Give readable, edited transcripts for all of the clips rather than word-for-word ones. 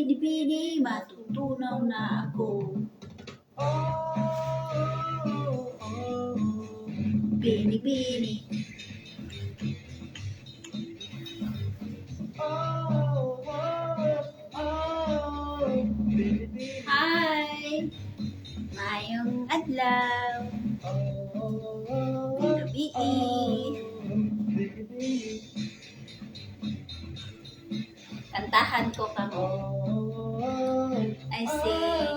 Bini-bini, matutunaw na ako. Bini-bini. Hi! Mayong adlaw. Gabi. Kantahan ko kamo. I sing.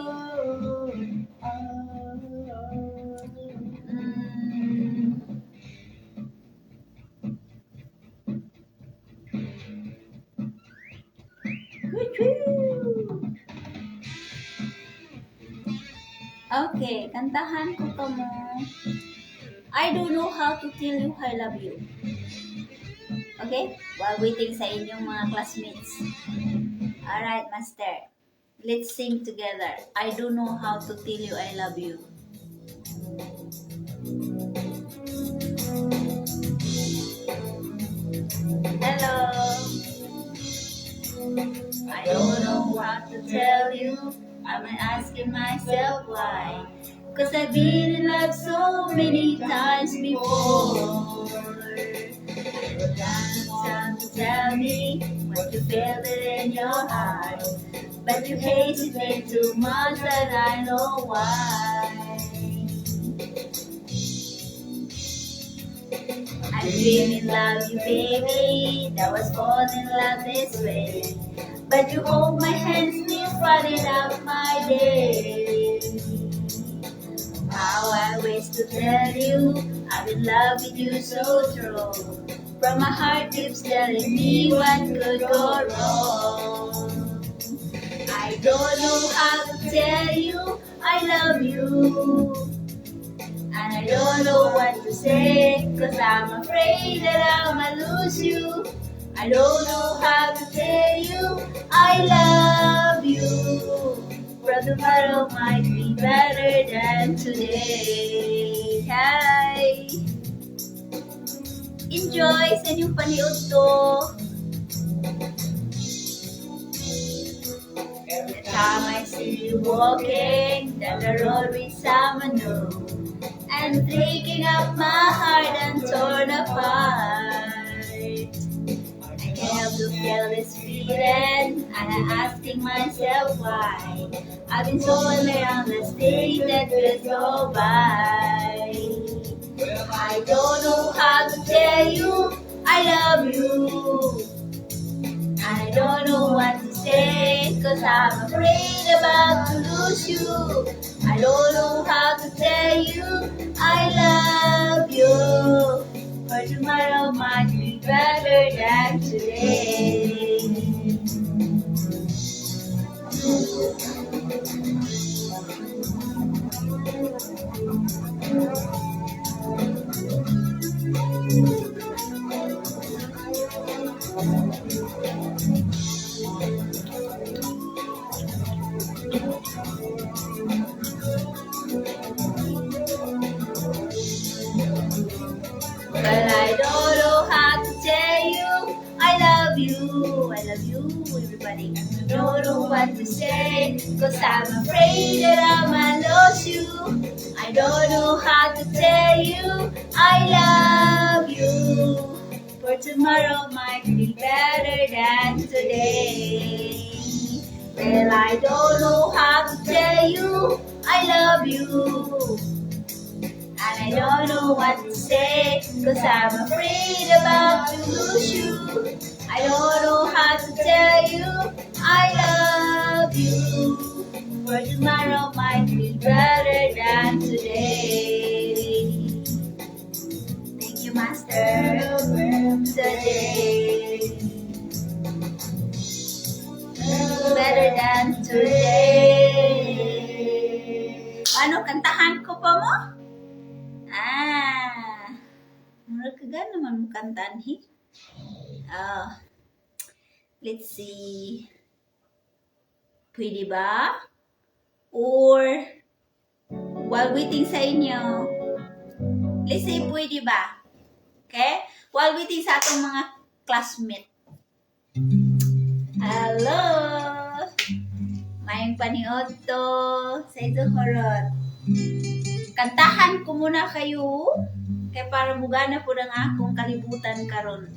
Okay, kantahan ko kamo. I don't know how to tell you I love you. Okay? While waiting sa inyong mga classmates. Alright, master. Let's sing together. I don't know how to tell you I love you. Hello. I don't know how to tell you. I'm asking myself why. Cause I've been in love so many times before. Time to tell me what you felt it in your heart, but you hesitate too much and I know why. I dream in love you, baby, that was born in love this way, but you hold my hands, still running up my day. How I wish to tell you I'm in love with you so true. From my heart keeps telling me what could go wrong. I don't know how to tell you I love you, and I don't know what to say, cause I'm afraid that I'ma lose you. I don't know how to tell you I love you, but tomorrow might be better than today. Hi! Enjoy sa inyong paniod to. Every time I see you walking down the road with someone new, and taking up my heart and torn apart, I can't help to feel this feeling, and I'm asking myself why. I've been so around the state that will go by. I don't know how to tell you I love you, and I don't know what to say, cause I'm afraid about to lose you. I don't know how to tell you I love you, for tomorrow might be better than today. But I don't know how to tell you I love you. I love you, everybody. I don't know what to say, cause I'm afraid that I'ma lose you. I don't know how to tell you I love you, for tomorrow might be better than today. Well, I don't know how to tell you I love you, and I don't know what to say, cause I'm afraid about to lose you. I don't know how to tell you I love you, for tomorrow might be better than today. Thank you, Master. Today. Better than today. Ano, kantahan ko pa mo? Nagkagan naman kantahan, he? Let's see. Pwede ba? Or, while waiting sa inyo, let's say pwede ba? Okay? While waiting sa atong mga classmate. Hello! Maayong paniod to sa ito horot. Kantahan ko muna kayo kaya para mugana po ng akong kalibutan karon.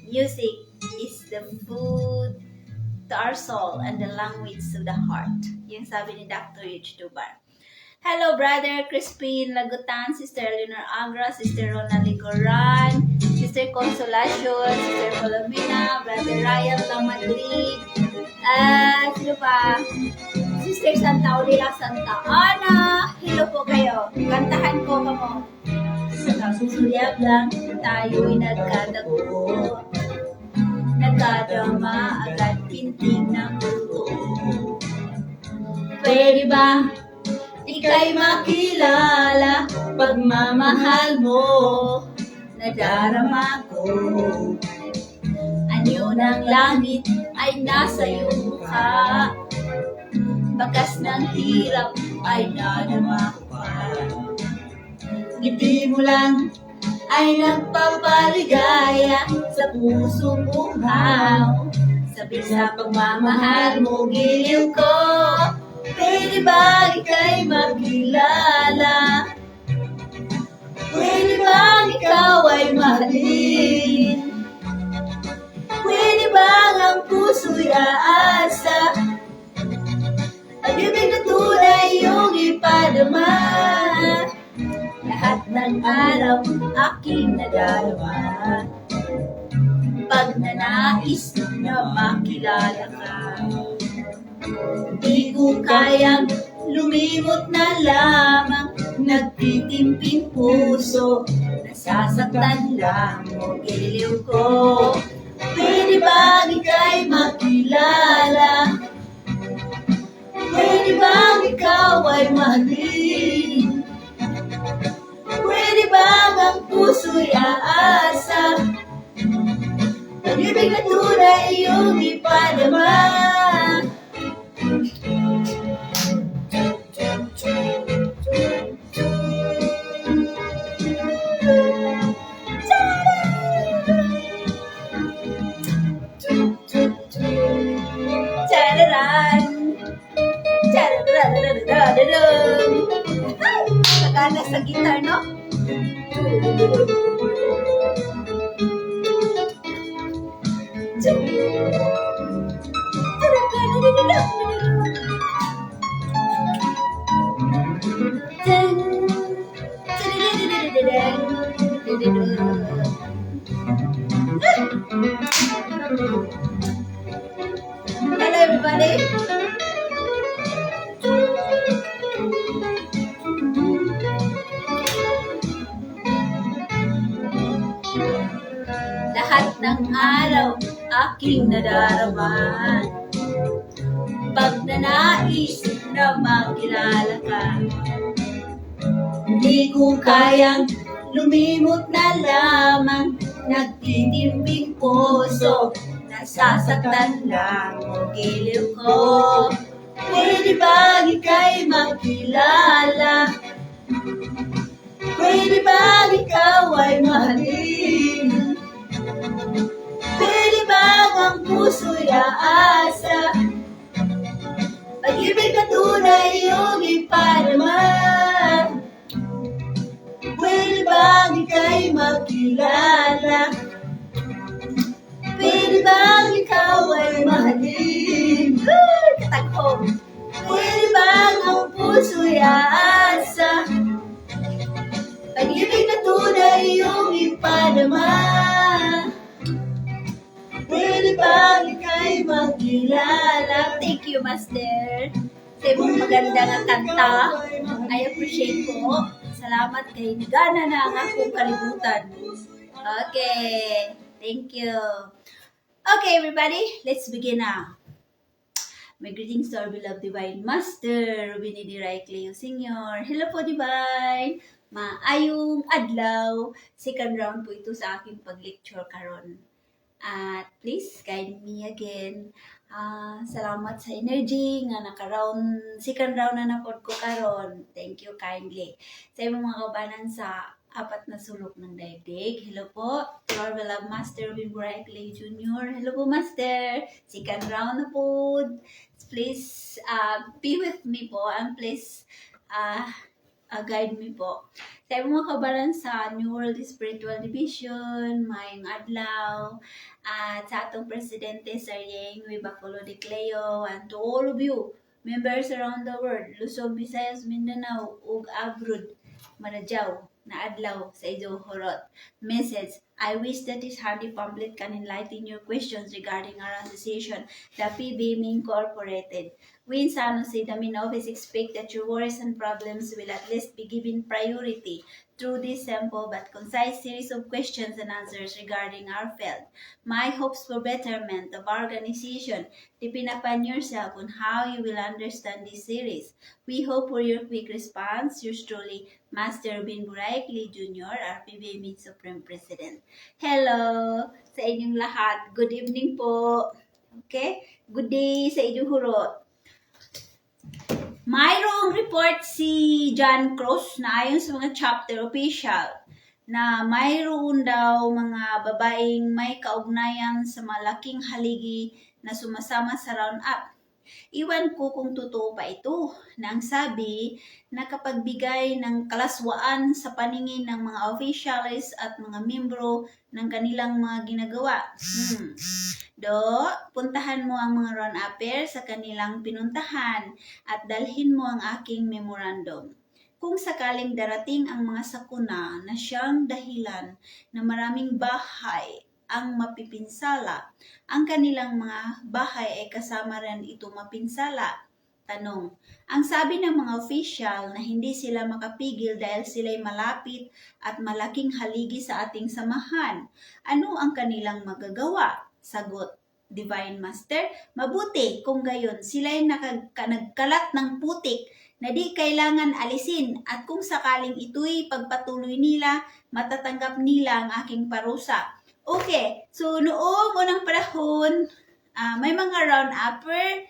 Music is the food to our soul and the language to the heart. Yung sabi ni Dr. H. Dubar. Hello, Brother Crispin Lagutan, Sister Leonor Agra, Sister Rona Ligoran, Sister Consolacion, Sister Colomina, Brother Ryan Lamadrid, sino pa? Sister Santa Olila Santa Ana. Hello po kayo. Kantahan ko kamo. Sa susulyap lang tayo'y nagkadago. Nagkadama agad pintig ng buto. Pwede ba ika'y makilala? Pagmamahal mo nadarama ko. Anyo ng langit ay nasa iyong mukha. Bakas ng hirap ay nadama ko pa. Ngiti mo lang ay nagpapaligaya sa pusong uhaw. Sabi sa pagmamahal mo giliw ko. Pwede ba ika'y makilala? Pwede ba ikaw ay mahalin? Pwede ba ang puso'y aasa? Pag-ibig na tunay iyong ipadama. Lahat ng araw aking nadarama. Pag nanais na makilala ka, di ko kayang lumimot na lamang. Nagtitimping puso, nasasaktan lang mo giliw ko. Pwede ba ika'y makilala? Pwede ba ikaw ay mahalin? Pwede ba ang puso'y aasa? Pag-ibig na tunay iyong ipadama. Sagana sa gitar, no? Hello, everybody. Lahat ng araw aking nadarama. Pag nanais na makilala ka, di ko kayang lumimot na lamang. Nagtitimbing puso, nasasaktan lang ang giliw ko. Pwede ba ika'y makilala? Pwede ba ikaw ay mahalin? Pwede ba ang puso'y aasa? Pag-ibig na tunay iyong ipadama. Pwede ba ika'y makilala? Pwede ba ikaw ay mahalin? Katagpong. Pwede ba ang puso'y aasa? Pag-ibig na tunay iyong ipadama. Pwede ba ika'y makilala? Thank you, Master. Sa imong magandang kanta. I appreciate po. Salamat kay Nigana na ang akong kalibutan. Okay. Thank you. Okay, everybody. Let's begin now. My greetings to our beloved Divine Master, Rubini Diray Cleo Senior. Hello po, Divine. Maayong adlaw. Second round po ito sa aking pag-lecture karon. At please guide me again. Salamat sa energy nga second round na napod ko karon. Thank you kindly. Sa imong mga kabanan sa apat na sulok ng daigdig. Hello po, to our beloved Master Robin Boracay Jr. Hello po, Master. Second round na po. Please be with me po and please guide me po. Sa mga kabaran sa New World Spiritual Division, mayong adlaw, at sa atong Presidente Sir Yeng Bacolod de Cleo, and to all of you, members around the world, Luzon, Visayas, Mindanao, ug abroad, Manajaw, na adlaw sa inyong horot. Message: I wish that this hardy pamphlet can enlighten your questions regarding our association, the PBM Incorporated. We in San Jose, the main office, expect that your worries and problems will at least be given priority through this simple but concise series of questions and answers regarding our field. My hopes for betterment of our organization depend upon yourself on how you will understand this series. We hope for your quick response. Yours truly, Master Robin Boracay Jr., our PBM Supreme President. Hello sa inyong lahat. Good evening po. Okay? Good day sa inyong hurot. Mayroong report si John Cruz na ayon sa mga chapter official na mayroon daw mga babaeng may kaugnayan sa malaking haligi na sumasama sa roundup. Iwan ko kung totoo pa ito na ang sabi na kapag bigay ng kalaswaan sa paningin ng mga officials at mga membro ng kanilang mga ginagawa. Puntahan mo ang mga run-upper sa kanilang pinuntahan at dalhin mo ang aking memorandum. Kung sakaling darating ang mga sakuna na siyang dahilan na maraming bahay ang mapipinsala, ang kanilang mga bahay ay kasama rin ito mapinsala. Tanong, ang sabi ng mga official na hindi sila makapigil dahil sila'y malapit at malaking haligi sa ating samahan. Ano ang kanilang magagawa? Sagot, Divine Master, mabuti kung gayon sila'y nagkalat ng putik na di kailangan alisin at kung sakaling ito'y pagpatuloy nila, matatanggap nila ang aking parusa. Okay, so noong unang panahon, may mga round-upper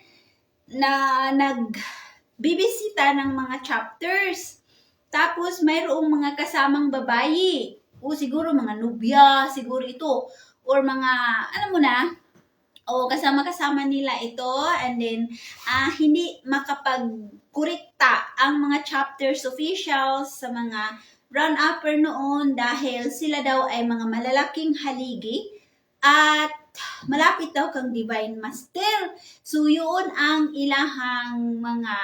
na nagbibisita ng mga chapters. Tapos mayroong mga kasamang babayi. O siguro mga nubya, siguro ito. Or mga, kasama-kasama nila ito. And then, hindi makapagkurekta ang mga chapters officials sa mga run-upper noon dahil sila daw ay mga malalaking haligi at malapit daw kang Divine Master. So, yun ang ilahang mga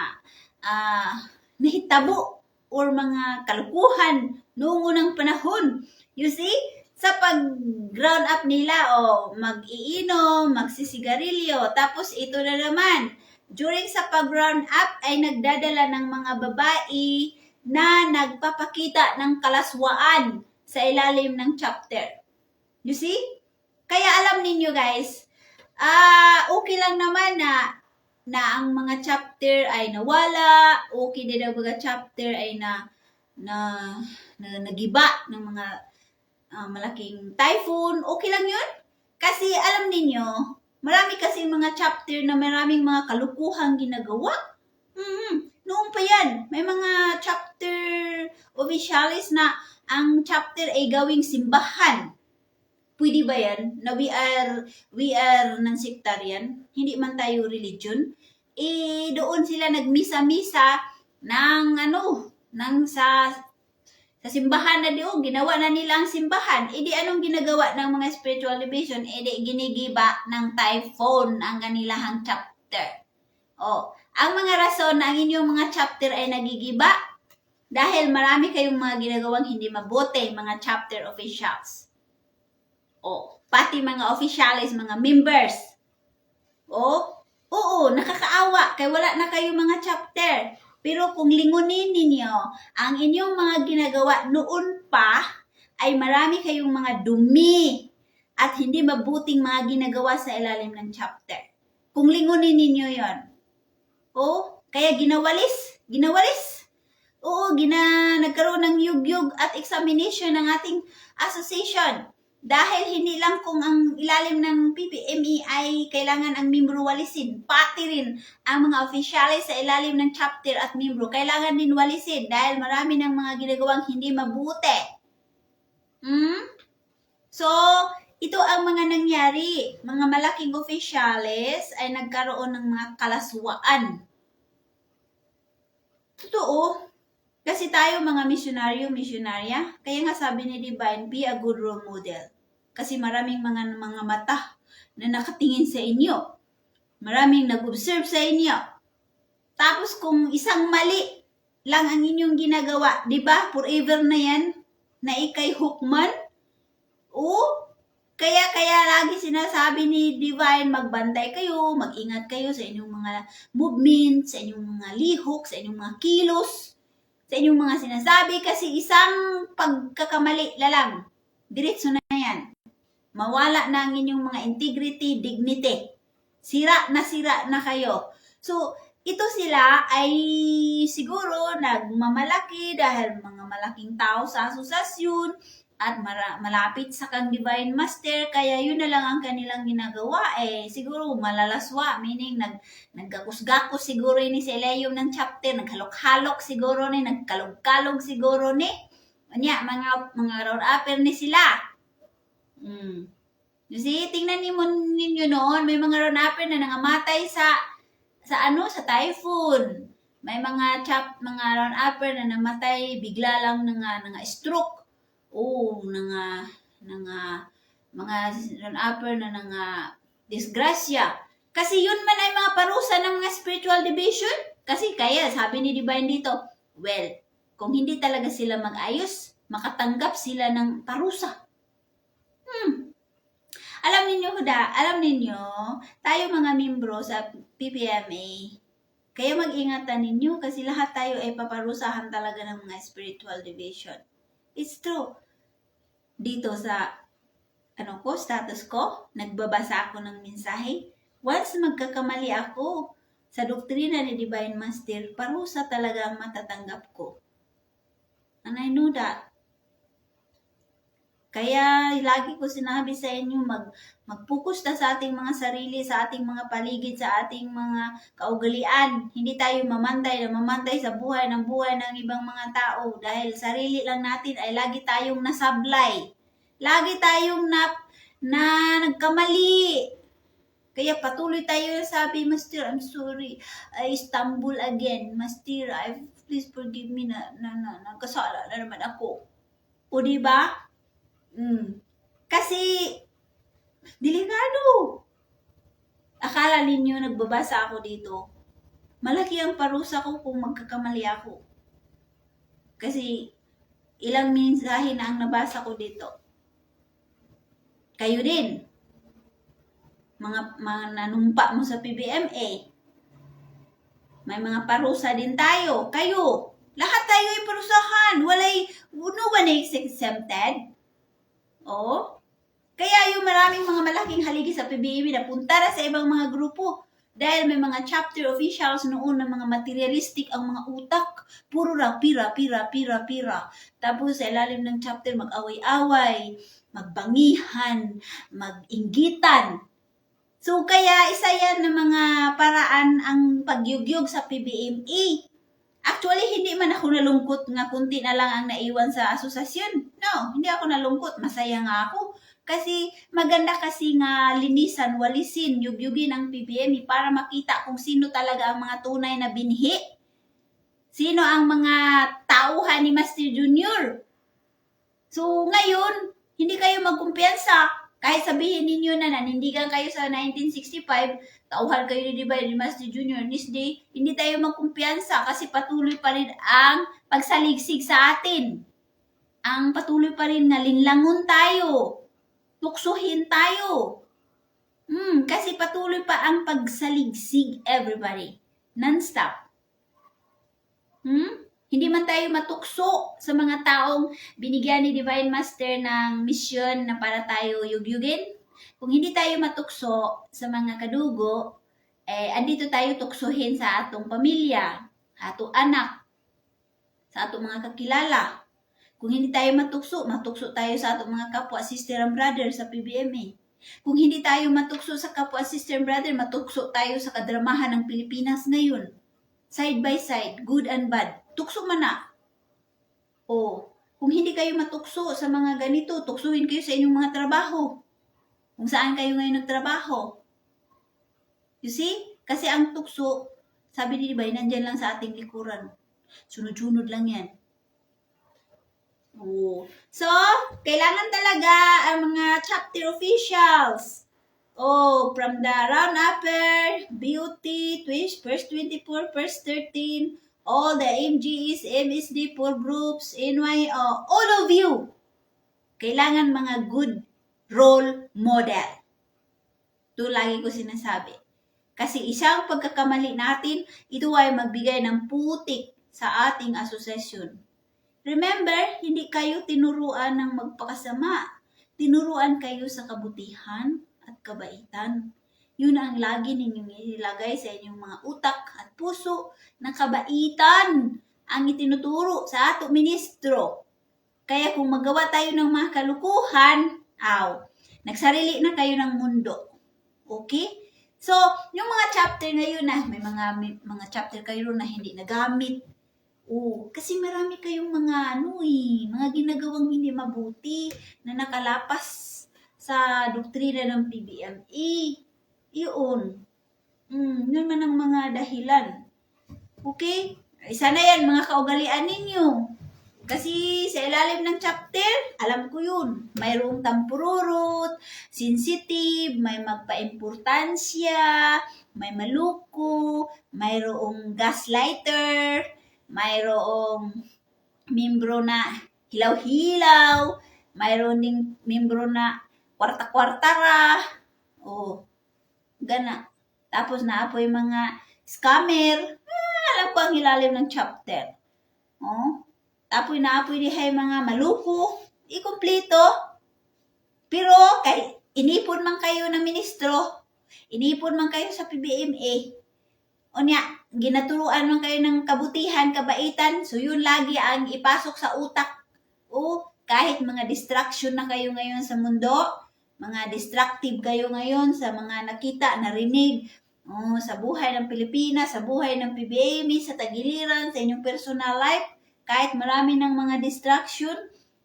nahitabo or mga kalukuhan noong unang panahon. You see? Sa pag-ground up nila, mag-iinom, magsisigarilyo, tapos ito na naman. During sa pag-ground up ay nagdadala ng mga babae na nagpapakita ng kalaswaan sa ilalim ng chapter. You see? Kaya alam ninyo guys, okay lang naman na ang mga chapter ay nawala, okay din ang mga chapter ay na nagiba ng mga malaking typhoon, okay lang yun. Kasi alam ninyo, marami kasi mga chapter na maraming mga kalukuhang ginagawa. Noon pa yan, may mga chapter officialis na ang chapter ay gawing simbahan. Pwede ba yan? Na we are ng sectarian, hindi man tayo religion. Doon sila nagmisa-misa ng sa simbahan na doon, ginawa na nila ang simbahan. Di anong ginagawa ng mga spiritual division? Di ginigiba ng typhoon ang kanilahang chapter. Ang mga rason na ang inyong mga chapter ay nagigiba dahil marami kayong mga ginagawang hindi mabuti, mga chapter officials. Pati mga officials, mga members. Nakakaawa kaya wala na kayong mga chapter. Pero kung lingunin ninyo, ang inyong mga ginagawa noon pa ay marami kayong mga dumi at hindi mabuting mga ginagawa sa ilalim ng chapter. Kung lingunin ninyo yon. Kaya ginawalis. Nagkaroon ng yugyug at examination ng ating association. Dahil hindi lang kung ang ilalim ng PPME ay kailangan ang membro walisin, pati rin ang mga opisyalis sa ilalim ng chapter at membro kailangan din walisin dahil marami ng mga ginagawang hindi mabuti. Hmm? So, ito ang mga nangyari. Mga malaking opisyales ay nagkaroon ng mga kalaswaan. Totoo. Kasi tayo mga misyonaryo, misyonarya, kaya nga sabi ni Divine, be a good role model. Kasi maraming mga mata na nakatingin sa inyo. Maraming nag-observe sa inyo. Tapos kung isang mali lang ang inyong ginagawa, di ba? Forever na yan, na ikay hukman. Oo. Kaya lagi sinasabi ni Divine, magbantay kayo, mag-ingat kayo sa inyong mga movement, sa inyong mga lihok, sa inyong mga kilos, sa inyong mga sinasabi, kasi isang pagkakamali lang, diretso na yan. Mawala na ang inyong mga integrity, dignity. Sira na kayo. So, ito sila ay siguro nagmamalaki dahil mga malaking tao sa asosasyon at malapit sa kang Divine Master, kaya yun na lang ang kanilang ginagawa. Siguro malalaswa, meaning naggakus-gakus siguro ni sa ilayom ng chapter, naghalok-halok siguro ni, nagkalog-kalog siguro ni. Anya, mga round-upper ni sila. You see, tingnan ninyo noon, may mga round-upper na nangamatay sa typhoon. May mga round-upper na namatay bigla lang ng stroke. Mga round-upper na disgrasya. Kasi yun man ay mga parusa ng mga spiritual division. Kasi kaya, sabi ni Divine dito, well, kung hindi talaga sila mag-ayos, makatanggap sila ng parusa. Alam ninyo, tayo mga membro sa PPMA, kaya mag-ingatan ninyo kasi lahat tayo ay paparusahan talaga ng mga spiritual division. It's true. Dito sa status ko, nagbabasa ako ng mensahe. Once magkakamali ako sa doktrina ni Divine Master, parusa talaga ang matatanggap ko. And I know that. Kaya lagi ko sinabi sa inyo, mag-focus na sa ating mga sarili, sa ating mga paligid, sa ating mga kaugalian. Hindi tayo mamantay sa buhay ng ibang mga tao dahil sarili lang natin ay lagi tayong nasablay. Lagi tayong nagkamali. Kaya patuloy tayo sabi, Master, I'm sorry. I stumble again. Master, please forgive me na nagkasala na naman ako. O diba? Kasi, delikado. Akala ninyo nagbabasa ako dito. Malaki ang parusa ko kung magkakamali ako. Kasi, ilang mensahe na ang nabasa ko dito. Kayo din. Mga nanumpa mo sa PBMA. May mga parusa din tayo. Kayo. Lahat tayo ay parusahan. No one is exempted. Kaya yung maraming mga malaking haligi sa PBMA na punta na sa ibang mga grupo. Dahil may mga chapter officials noon na mga materialistic ang mga utak. Puro lang pira. Tapos sa ilalim ng chapter mag-away-away, magbangihan, mag-inggitan. So kaya isa yan ng mga paraan ang pagyugyug sa PBMA. Actually, hindi man ako nalungkot nga kunti na lang ang naiwan sa asosasyon. No, hindi ako nalungkot. Masaya nga ako. Kasi maganda kasi nga linisan, walisin, yugyugin ang PBMA para makita kung sino talaga ang mga tunay na binhi. Sino ang mga tauhan ni Master Junior. So ngayon, hindi kayo magkumpiyansa. Kahit sabihin ninyo na nanindigan kayo sa 1965, tauhan kayo ni Divine Master Junior, this day, hindi tayo magkumpiyansa kasi patuloy pa rin ang pagsaligsig sa atin. Ang patuloy pa rin na linlangon tayo. Tuksuhin tayo. Kasi patuloy pa ang pagsaligsig, everybody. Non-stop. Hindi man tayo matukso sa mga taong binigyan ni Divine Master ng misyon na para tayo yugyugin. Kung hindi tayo matukso sa mga kadugo, andito tayo tuksuhin sa atong pamilya, atong anak, sa atong mga kakilala. Kung hindi tayo matukso tayo sa atong mga kapwa, sister and brother sa PBMA. Kung hindi tayo matukso sa kapwa, sister and brother, matukso tayo sa kadramahan ng Pilipinas ngayon. Side by side, good and bad. Tukso man na. Kung hindi kayo matukso sa mga ganito, tuksuhin kayo sa inyong mga trabaho. Kung saan kayo ngayon nagtrabaho. You see? Kasi ang tukso, sabi ni Dibay, nandyan lang sa ating likuran. Sunod-sunod lang yan. Oh. So, kailangan talaga ang mga chapter officials. Oh, from the round upper, beauty, twist, verse 24, verse 13, all the MGEs, MSD, 4 groups, NYO, all of you, kailangan mga good role model. Ito lagi ko sinasabi. Kasi isang pagkakamali natin, ito ay magbigay ng putik sa ating asosasyon. Remember, hindi kayo tinuruan ng magpakasama. Tinuruan kayo sa kabutihan at kabaitan. Yun ang lagi ninyong ilagay sa inyong mga utak at puso na kabaitan ang itinuturo sa ato ministro. Kaya kung magawa tayo ng mga kalukuhan, nagsarili na kayo ng mundo. Okay? So, yung mga chapter na yun may mga chapter kayo na hindi nagamit. Kasi marami kayong mga mga ginagawang hindi mabuti na nakalapas sa doktrina ng PBMA. Yun. Yun man ang mga dahilan. Okay? Isa na yan, mga kaugalian ninyo. Kasi sa ilalim ng chapter, alam ko yun. Mayroong tampururot, sensitive, may magpa-importansya, may maluko, mayroong gaslighter, mayroong membro na hilaw-hilaw, mayroon ding membro na kwarta-kwartara, gana. Tapos naapoy mga scammer, alam ko ang hilalim ng chapter. Tapos naapoy dihay mga maluko, ikumpleto. Pero kay inipon man kayo ng ministro, inipon man kayo sa PBMA, ginaturuan man kayo ng kabutihan, kabaitan, so yun lagi ang ipasok sa utak. Kahit mga distraction na kayo ngayon sa mundo, mga distractive kayo ngayon sa mga nakita, narinig, sa buhay ng Pilipinas, sa buhay ng PBMA, sa tagiliran, sa inyong personal life, kahit marami ng mga distraction,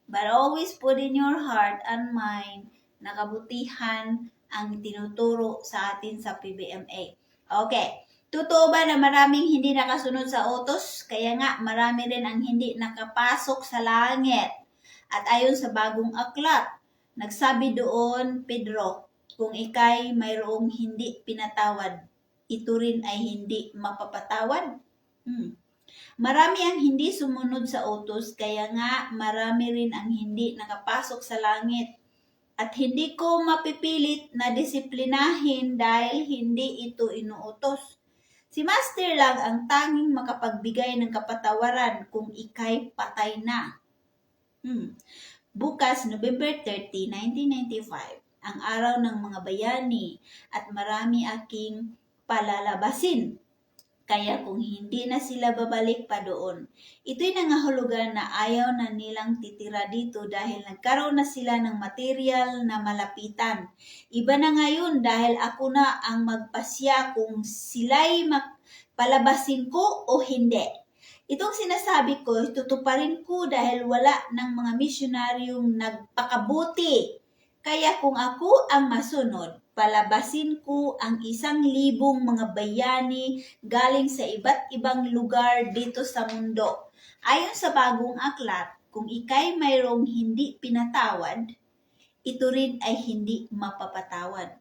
but always put in your heart and mind na kabutihan ang tinuturo sa atin sa PBMA. Okay. Totoo ba na maraming hindi nakasunod sa utos? Kaya nga, marami rin ang hindi nakapasok sa langit. At ayon sa bagong aklat, nagsabi doon, Pedro, kung ikay mayroong hindi pinatawad, ito rin ay hindi mapapatawad. Marami ang hindi sumunod sa utos, kaya nga marami rin ang hindi nakapasok sa langit. At hindi ko mapipilit na disiplinahin dahil hindi ito inuutos. Si Master lang ang tanging makapagbigay ng kapatawaran kung ikay patay na. Bukas, November 30, 1995, ang araw ng mga bayani at marami aking palalabasin. Kaya kung hindi na sila babalik pa doon, ito'y nangahulugan na ayaw na nilang titira dito dahil nagkaroon na sila ng material na malapitan. Iba na ngayon dahil ako na ang magpasya kung sila'y palabasin ko o hindi. Itong sinasabi ko, tutuparin ko dahil wala ng mga misyonaryong nagpakabuti. Kaya kung ako ang masunod, palabasin ko ang 1,000 mga bayani galing sa iba't ibang lugar dito sa mundo. Ayon sa bagong aklat, kung ikay mayroong hindi pinatawad, ito rin ay hindi mapapatawad.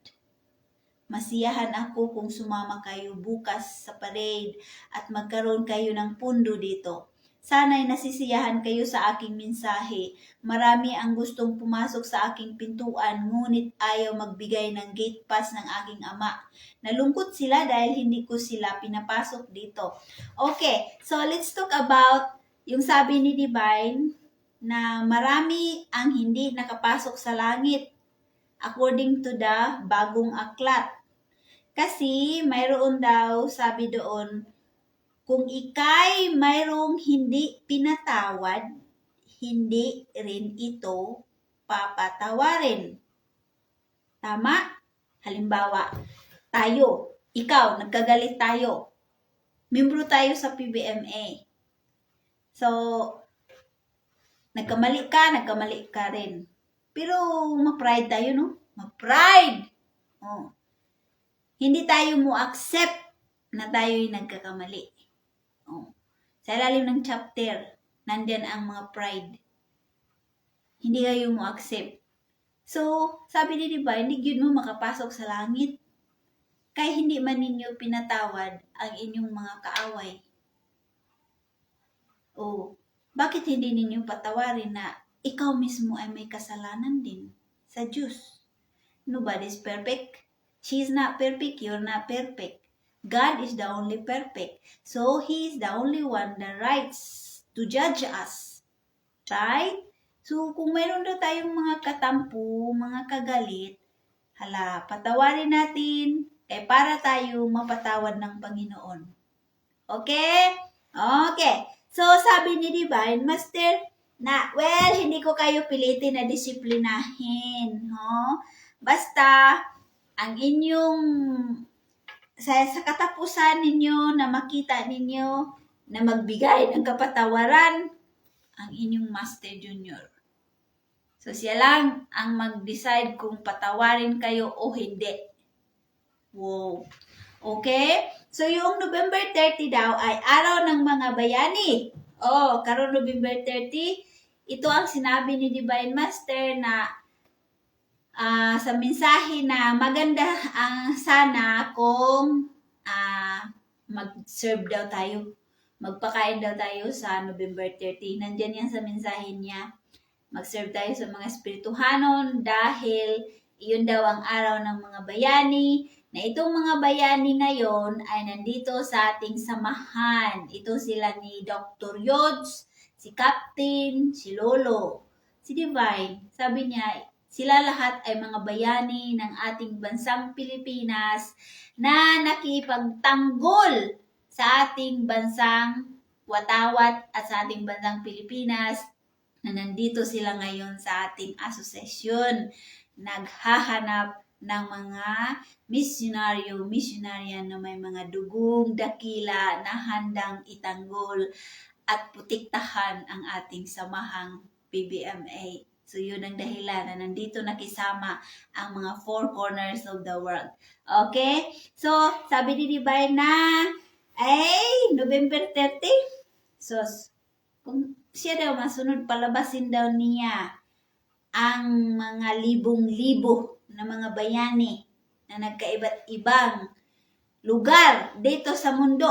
Masiyahan ako kung sumama kayo bukas sa parade at magkaroon kayo ng pundo dito. Sana'y nasisiyahan kayo sa aking mensahe. Marami ang gustong pumasok sa aking pintuan, ngunit ayaw magbigay ng gate pass ng aking ama. Nalungkot sila dahil hindi ko sila pinapasok dito. Okay, so let's talk about yung sabi ni Divine na marami ang hindi nakapasok sa langit according to the bagong aklat. Kasi mayroon daw, sabi doon, kung ikay mayroong hindi pinatawad, hindi rin ito papatawarin. Tama? Halimbawa, ikaw, nagkagalit tayo. Membro tayo sa PBMA. So, Nagkamali ka rin. Pero ma-pride tayo, no? Ma-pride! Oh. Hindi tayo mo accept na tayo'y nagkakamali. Oh. Sa ilalim ng chapter, nandyan ang mga pride. Hindi kayo mo accept. So, sabi ni Divine, hindi yun mo makapasok sa langit. Kaya hindi man ninyo pinatawad ang inyong mga kaaway. O, bakit hindi ninyo patawarin na ikaw mismo ay may kasalanan din sa Diyos? Nobody's perfect. She's not perfect, you're not perfect. God is the only perfect. So, He is the only one that rights to judge us. Right? So, kung mayroon daw tayong mga katampo, mga kagalit, patawarin natin para tayo mapatawad ng Panginoon. Okay? Okay. So, sabi ni Divine Master na, hindi ko kayo pilitin na disiplinahin. No? Basta, ang inyong, sa katapusan ninyo na makita ninyo na magbigay ng kapatawaran, ang inyong Master Junior. So, siya lang ang mag-decide kung patawarin kayo o hindi. Wow. Okay? So, yung November 30 daw ay araw ng mga bayani. Karon November 30, ito ang sinabi ni Divine Master na sa mensahe na maganda sana kung mag-serve daw tayo. Magpakain daw tayo sa November 30. Nandyan yan sa mensahe niya. Mag-serve tayo sa mga espirituhanon dahil iyon daw ang araw ng mga bayani, na itong mga bayani ngayon ay nandito sa ating samahan. Ito sila ni Dr. Yods, si Captain, si Lolo, si Divine. Sabi niya, sila lahat ay mga bayani ng ating bansang Pilipinas na nakipagtanggol sa ating bansang Watawat at sa ating bansang Pilipinas, na nandito sila ngayon sa ating asosasyon. Naghahanap ng mga misyonaryan na may mga dugong dakila na handang itanggol at putiktahan ang ating samahang PBMA. So, yun ang dahilan na nandito nakisama ang mga four corners of the world. Okay? So, sabi ni Divine na, November 30. So, kung siya daw masunod, palabasin daw niya ang mga libong-libo na mga bayani na nagkaiba't ibang lugar dito sa mundo.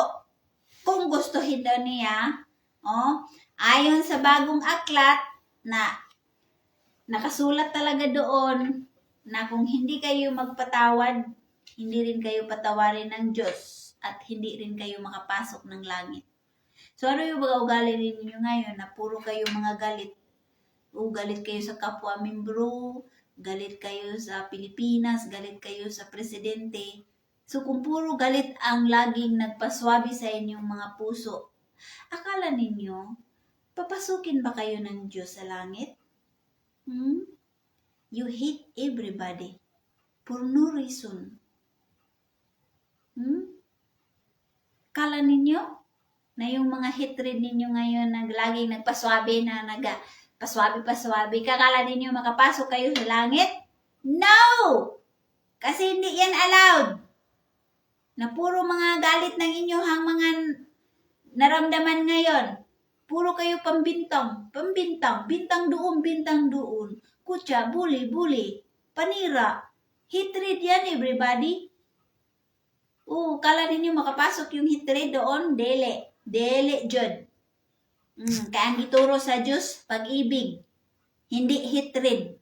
Kung gustuhin daw niya, ayon sa bagong aklat na nakasulat talaga doon na kung hindi kayo magpatawad, hindi rin kayo patawarin ng Diyos at hindi rin kayo makapasok ng langit. So, ano yung mga ugali ninyo ngayon na puro kayo mga galit? Galit kayo sa kapwa membro, galit kayo sa Pilipinas, galit kayo sa presidente. So, kung puro galit ang laging nagpaswabi sa inyong mga puso, akala ninyo, papasukin ba kayo ng Diyos sa langit? You hate everybody for no reason. Akala ninyo na yung mga hatred ninyo ngayon na laging nagpaswabi na paswabi, kakala ninyo makapasok kayo sa langit? No! Kasi hindi yan allowed. Na puro mga galit ng inyong mga naramdaman ngayon. Puro kayo pambintang, bintang doon. Kutya, bully, panira. Hatred yan, everybody. Kala ninyo makapasok yung hatred doon? Dele, Jod. Kaya ang ituro sa Diyos, pag-ibig. Hindi hatred.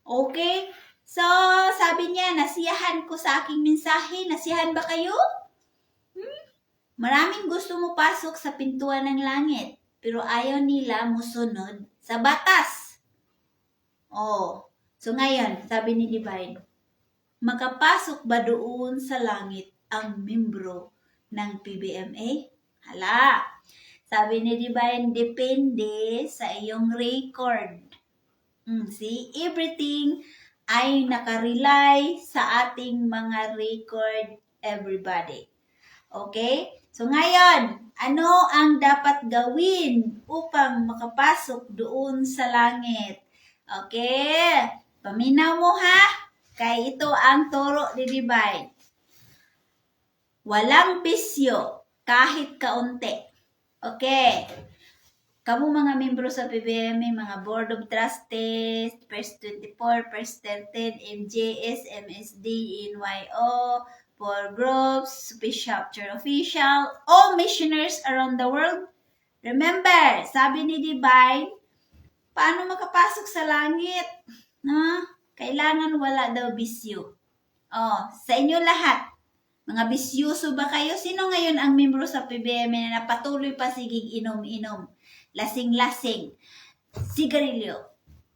Okay? So, sabi niya, nasiyahan ko sa aking mensahe. Nasiyahan ba kayo? Maraming gusto mo pasok sa pintuan ng langit, pero ayaw nila musunod sa batas. So ngayon, sabi ni Divine, makapasok ba doon sa langit ang membro ng PBMA? Sabi ni Divine, depende sa iyong record. See, everything ay nakarely sa ating mga record, everybody. Okay? So ngayon, ano ang dapat gawin upang makapasok doon sa langit? Okay? Paminaw mo ha? Kaya ito ang turo ni Divine. Walang bisyo, kahit kaunti. Okay. Kamu mga membro sa PBM, mga Board of Trustees, First 24, First 13, MJS, MSD, NYO, for groups, Bishop Church Official, all missioners around the world. Remember, sabi ni Divine, paano makapasok sa langit? Kailangan wala daw bisyo. Sa inyo lahat, mga bisyoso ba kayo? Sino ngayon ang membro sa PBM na patuloy pa sigig inom-inom? Lasing-lasing, sigarilyo,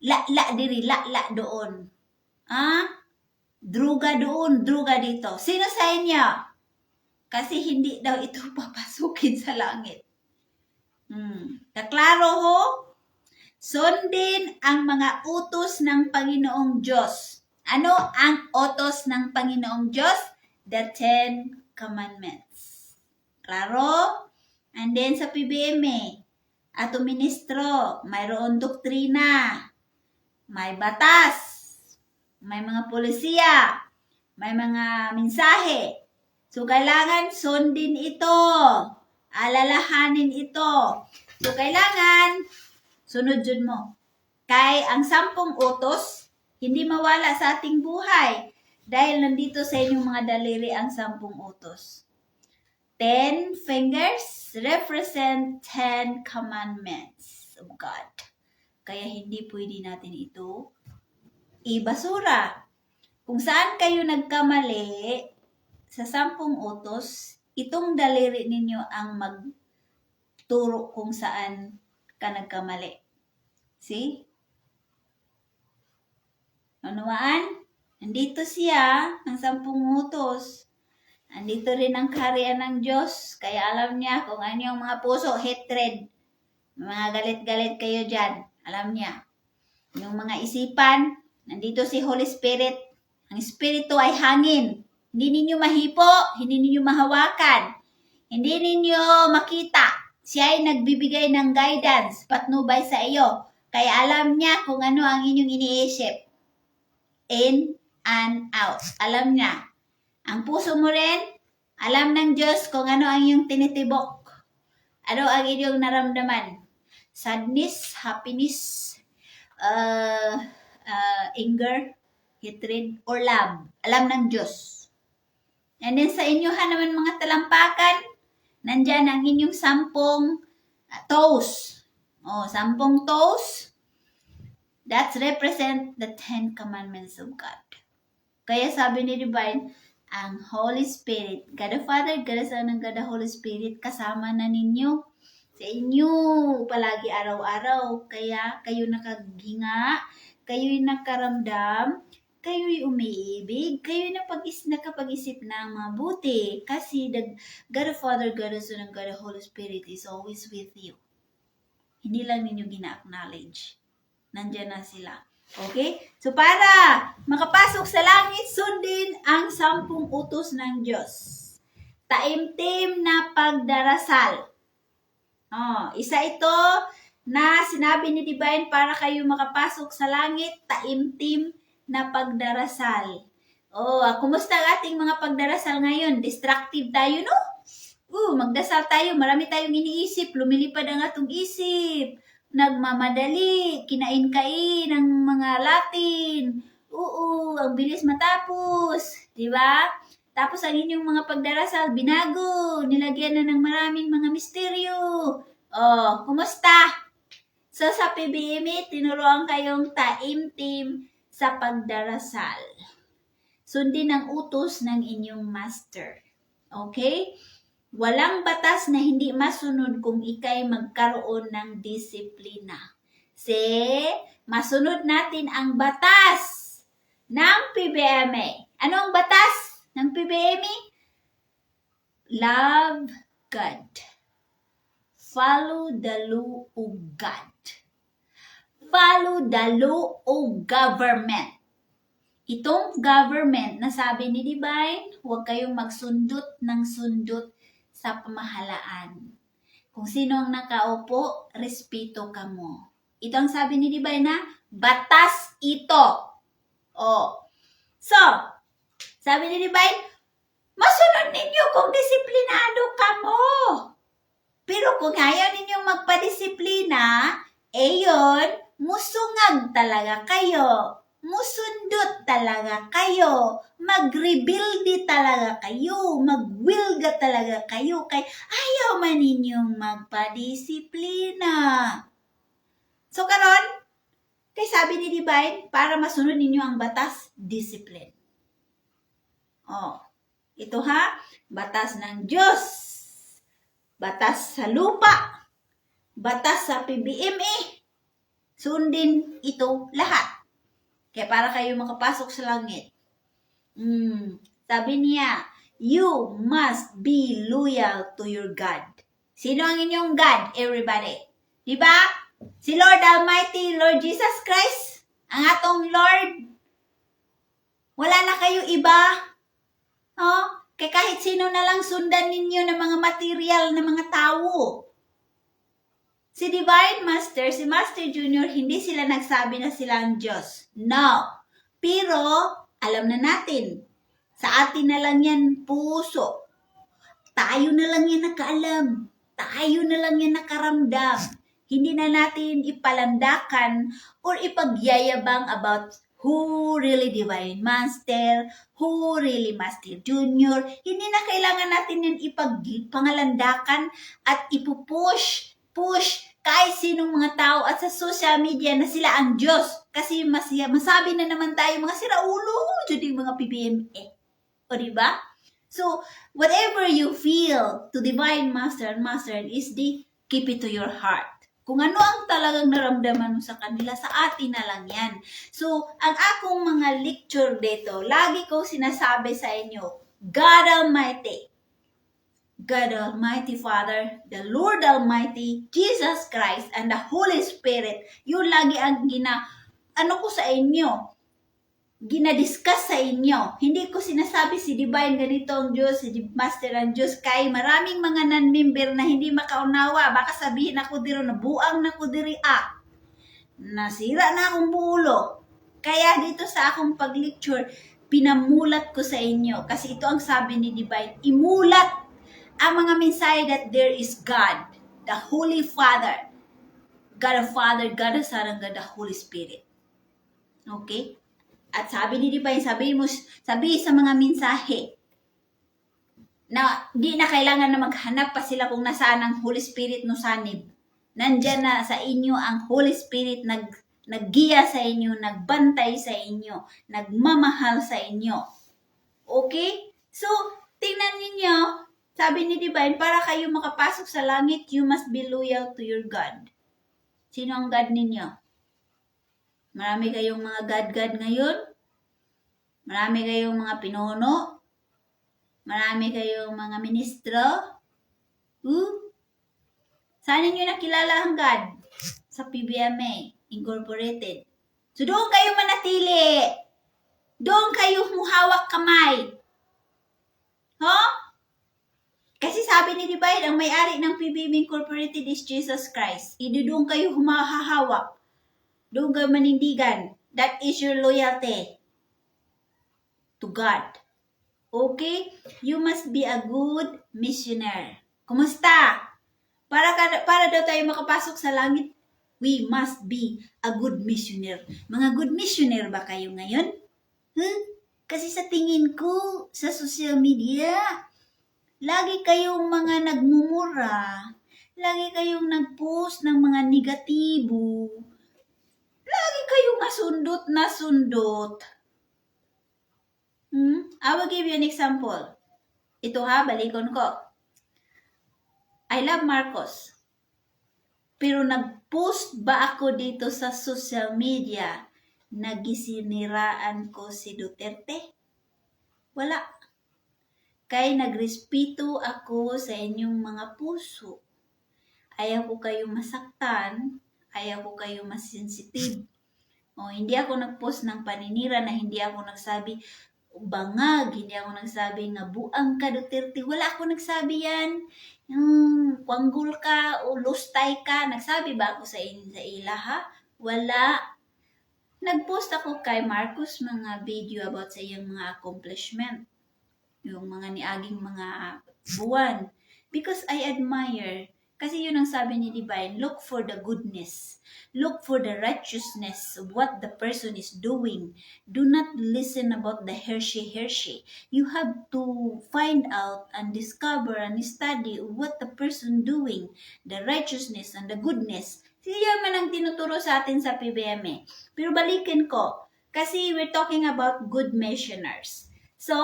la diri, la doon. Druga doon, druga dito. Sino sa inyo? Kasi hindi daw ito papasukin sa langit. Kaklaro ho? Sundin ang mga utos ng Panginoong Diyos. Ano ang utos ng Panginoong Diyos? The 10 Commandments. Klaro? And then sa PBM, ato ministro, mayroon doktrina, may batas, may mga polisiya, may mga mensahe. So, kailangan sundin ito, alalahanin ito. So, kailangan sunod-jud mo. Kay ang 10 utos, hindi mawala sa ating buhay dahil nandito sa inyong mga daliri ang 10 utos. 10 fingers represent 10 commandments of God. Kaya hindi pwede natin ito ibasura. Kung saan kayo nagkamali sa 10 utos, itong daliri ninyo ang magturo kung saan ka nagkamali. See? Unawaan? Nandito siya, ang 10 utos. Andito rin ang kaharian ng Diyos. Kaya alam niya kung ano yung mga puso, hatred. Mga galit-galit kayo dyan. Alam niya. Yung mga isipan, nandito si Holy Spirit. Ang Espiritu ay hangin. Hindi ninyo mahipo, hindi ninyo mahawakan. Hindi ninyo makita. Siya ay nagbibigay ng guidance, patnubay sa iyo. Kaya alam niya kung ano ang inyong iniisip. In and out. Alam niya. Ang puso mo rin, alam ng Diyos kung ano ang iyong tinitibok. Ano ang inyong naramdaman. Sadness, happiness, anger, hatred, or love. Alam ng Diyos. And then sa inyo naman mga talampakan, nandyan ang inyong 10 toes. 10 toes. That represent the 10 commandments of God. Kaya sabi ni Divine, ang Holy Spirit, God the Father, God the Son, and God the Holy Spirit, kasama na ninyo sa inyo palagi araw-araw. Kaya kayo nakaghinga, kayo'y nakaramdam, kayo'y umiibig, kayo'y nakapag-isip ng mabuti. Kasi the God the Father, God the Son, and God the Holy Spirit is always with you. Hindi lang ninyo gina-acknowledge. Nandyan na sila. Okay? So, para makapasok sa langit, sundin ang 10 utos ng Diyos. Taimtim na pagdarasal. Isa ito na sinabi ni Divine para kayo makapasok sa langit, taimtim na pagdarasal. Kumusta ang ating mga pagdarasal ngayon? Distractive tayo, no? Magdasal tayo. Marami tayong iniisip. Lumilipad ang atong isip. Nagmamadali, kinain-kain ng mga Latin. Ang bilis matapos, di ba? Tapos ang inyong mga pagdarasal, binago, nilagyan na ng maraming mga misteryo. Kumusta? So sa PBM, tinuruan kayong taimtim sa pagdarasal. Sundin ang utos ng inyong master. Okay? Walang batas na hindi masunod kung ikay magkaroon ng disiplina. Masunod natin ang batas ng PBM. Ano ang batas ng PBM? Love God. Follow the law of God. Follow the law of government. Itong government na sabi ni Divine, huwag kayong magsundot ng sundot sa pamahalaan. Kung sino ang nakaupo, respeto ka mo. Ito ang sabi ni Divine na, batas ito. So, sabi ni Divine, masunod ninyo kung disiplinado ka mo. Pero kung ayaw ninyong magpadisiplina, yun, musungag talaga kayo. Musundot talaga kayo. Mag-rebuild talaga kayo. Mag-wilga talaga kayo. Kay ayaw man ninyong magpadisiplina. So karon, kay sabi ni Divine, para masunod ninyo ang batas, discipline. Ito ha, batas ng Diyos. Batas sa lupa. Batas sa PBMA. Sundin ito lahat. Kaya para kayo makapasok sa langit. Sabi niya, you must be loyal to your God. Sino ang inyong God, everybody? Diba? Si Lord Almighty, Lord Jesus Christ, ang atong Lord. Wala na kayo iba. Kaya kahit sino na lang sundan ninyo ng mga material na mga tao. Si Divine Master, si Master Junior, hindi sila nagsabi na sila ang Diyos. No. Pero, alam na natin, sa atin na lang yan puso. Tayo na lang yan nakaalam. Tayo na lang yan nakaramdam. Hindi na natin ipalandakan or ipagyayabang about who really Divine Master, who really Master Junior. Hindi na kailangan natin yan ipagpangalandakan at ipupush kahit sinong mga tao at sa social media na sila ang Diyos. Kasi masabi na naman tayo mga siraulo, jadi mga PBMA. O diba? So, whatever you feel to Divine Master and Master is keep it to your heart. Kung ano ang talagang naramdaman mo sa kanila, sa atin na lang yan. So, ang akong mga lecture dito, lagi ko sinasabi sa inyo, God Almighty, God Almighty Father, the Lord Almighty, Jesus Christ, and the Holy Spirit, yun lagi ang ko sa inyo, ginadiscuss sa inyo. Hindi ko sinasabi si Divine ganito ang Diyos, si Master ang Diyos, kay maraming mga non-member na hindi makaunawa. Baka sabihin ako diro na buang na ko diri nasira na akong bulo. Kaya dito sa akong pag-lecture, pinamulat ko sa inyo. Kasi ito ang sabi ni Divine, imulat ang mga mensahe that there is God, the Holy Father, God the Father, God the Son, and God the Holy Spirit. Okay? At sabi ni Divine, sabi sa mga mensahe na di na kailangan na maghanap pa sila kung nasaan ang Holy Spirit no sanib. Nandyan na sa inyo ang Holy Spirit naggiya sa inyo, nagbantay sa inyo, nagmamahal sa inyo. Okay? So, tingnan ninyo, sabi ni Divine, para kayo makapasok sa langit, you must be loyal to your God. Sino ang God ninyo? Marami kayong mga God ngayon? Marami kayong mga pinuno? Marami kayong mga ministro? Saan ninyo nakilala ang God? Sa PBMA Incorporated. So doon kayo manatili. Doon kayo humahawak kamay. Kasi sabi ni Divine, ang may-ari ng PBM Incorporated is Jesus Christ. Doon kayo humahawak. Doon kayo manindigan. That is your loyalty to God. Okay? You must be a good missionary. Kumusta? Para daw tayo makapasok sa langit, we must be a good missionary. Mga good missionary ba kayo ngayon? Kasi sa tingin ko, sa social media, lagi kayong mga nagmumura, lagi kayong nag-post ng mga negatibo, lagi kayong nasundot. I will give you an example. Ito balikon ko. I love Marcos. Pero nag-post ba ako dito sa social media na gisiniraan ko si Duterte? Wala. Kay nagrespeto ako sa inyong mga puso. Ayaw ko kayong masaktan. Ayaw ko kayong masensitive. Hindi ako nag-post ng paninira na hindi ako nagsabi, bangag. Hindi ako nagsabi nga buang ka Duterte. Wala ako nagsabi yan. Yung kwanggol ka o lustay ka. Nagsabi ba ako sa ila ha? Wala. Nagpost ako kay Marcos mga video about sa iyang mga accomplishment. Yung mga niaging mga buwan. Because I admire. Kasi yun ang sabi ni Divine, look for the goodness. Look for the righteousness of what the person is doing. Do not listen about the Hershey. You have to find out and discover and study what the person doing. The righteousness and the goodness. Siya man ang tinuturo sa atin sa PBM. Pero balikin ko. Kasi we're talking about good missioners. So,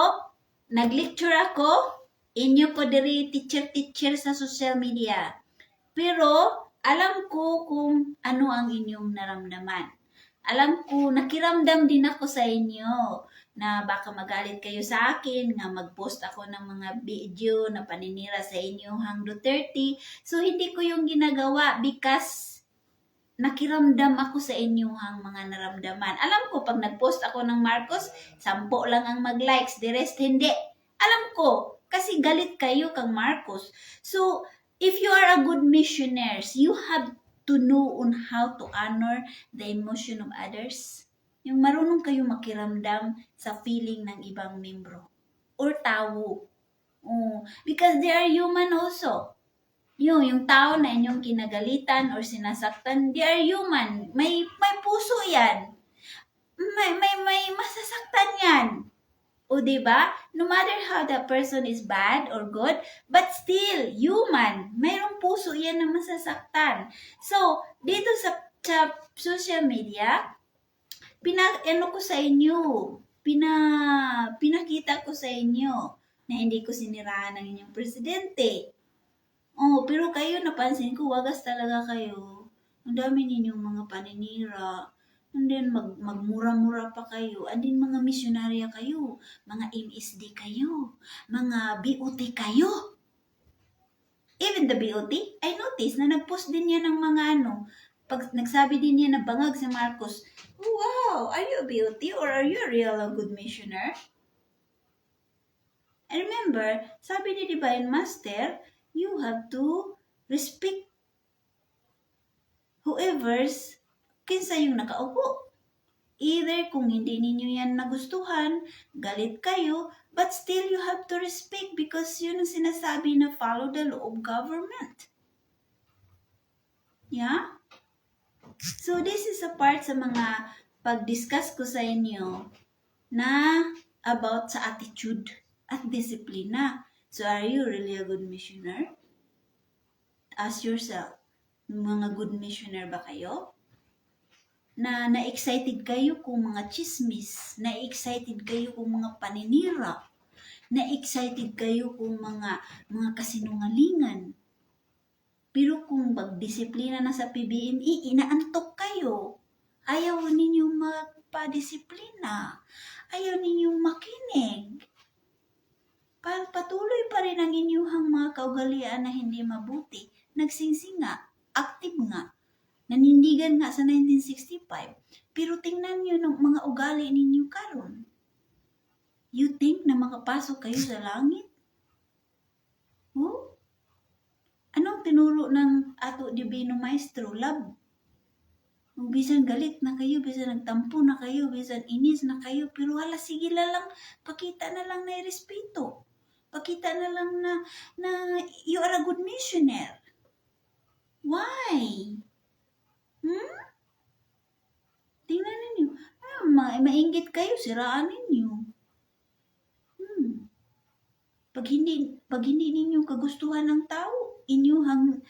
nag-lecture ako. Inyo ko diri teacher sa social media. Pero, alam ko kung ano ang inyong naramdaman. Alam ko, nakiramdam din ako sa inyo na baka magalit kayo sa akin, nga mag-post ako ng mga video na paninira sa inyo hang Duterte. So, hindi ko yung ginagawa because nakiramdam ako sa inyong mga naramdaman. Alam ko, pag nag-post ako ng Marcos, 10 lang ang mag-likes, the rest hindi. Alam ko, kasi galit kayo kang Marcos. So, if you are a good missionaries, you have to know on how to honor the emotion of others. Yung marunong kayo makiramdam sa feeling ng ibang membro or tao. Because they are human also. Yung tao na inyong kinagalitan or sinasaktan, they are human. May puso yan. May masasaktan yan. O diba? No matter how the person is bad or good, but still, human. Mayroong puso yan na masasaktan. So, dito sa social media, ko sa inyo, pinakita ko sa inyo na hindi ko siniraan ng inyong presidente. Pero kayo, napansin ko, wagas talaga kayo. Ang dami ninyong mga paninira. And then, magmura-mura pa kayo. And then, mga misyonarya kayo. Mga MSD kayo. Mga BOT kayo. Even the BOT, I noticed na nag-post din yan ng mga pag nagsabi din yan na bangag si Marcos, oh, wow, are you a BOT or are you a real good missioner? I remember, sabi ni Divine Master, you have to respect whoever's kinsa yung nakaupo. Either kung hindi ninyo yan nagustuhan, galit kayo, but still you have to respect because yun ang sinasabi na follow the law of government. Yeah? So this is a part sa mga pag-discuss ko sa inyo na about sa attitude at disiplina. So are you really a good missioner? Ask yourself, mga good missioner ba kayo? Na-excited kayo kung mga chismis, na-excited kayo kung mga paninira, na-excited kayo kung mga kasinungalingan. Pero kung magdisiplina na sa PBME, inaantok kayo. Ayaw ninyong magpadisiplina. Ayaw ninyong makinig. Patuloy pa rin ang inyong mga kaugalian na hindi mabuti. Nagsinsinga, active nga. Nanindigan nga sa 1965, pero tingnan nyo ng mga ugali ninyo karon. You think na makapasok kayo sa langit? Anong tinuro ng ato Divino Maestro? Love. Bisan galit na kayo, bisan nagtampo na kayo, bisan inis na kayo, pero hala, sige lang, pakita na lang na respeto. Pakita na lang na you are a good missioner. Why? Tingnan ninyo. Mainggit kayo, siraan ninyo. Pag hindi ninyo kagustuhan ng tao, inyuhang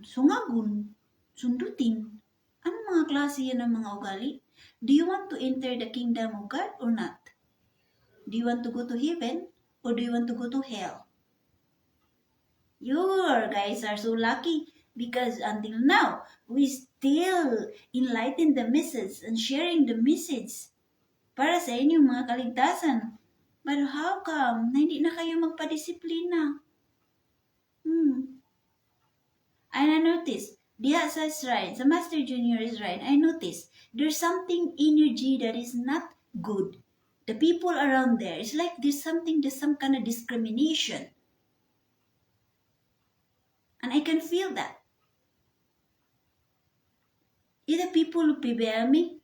sungagon, sundutin. Anong mga klase yan ng mga ugali? Do you want to enter the kingdom of God or not? Do you want to go to heaven or do you want to go to hell? You guys are so lucky. Because until now, we still enlighten the message and sharing the message para sa inyong mga kaligtasan. But how come na hindi na kayo magpadisiplina? And I noticed, diha sa shrine, sa Master Junior's shrine, I noticed there's something energy that is not good, the people around there, it's like there's some kind of discrimination. And I can feel that. Either people who PBM,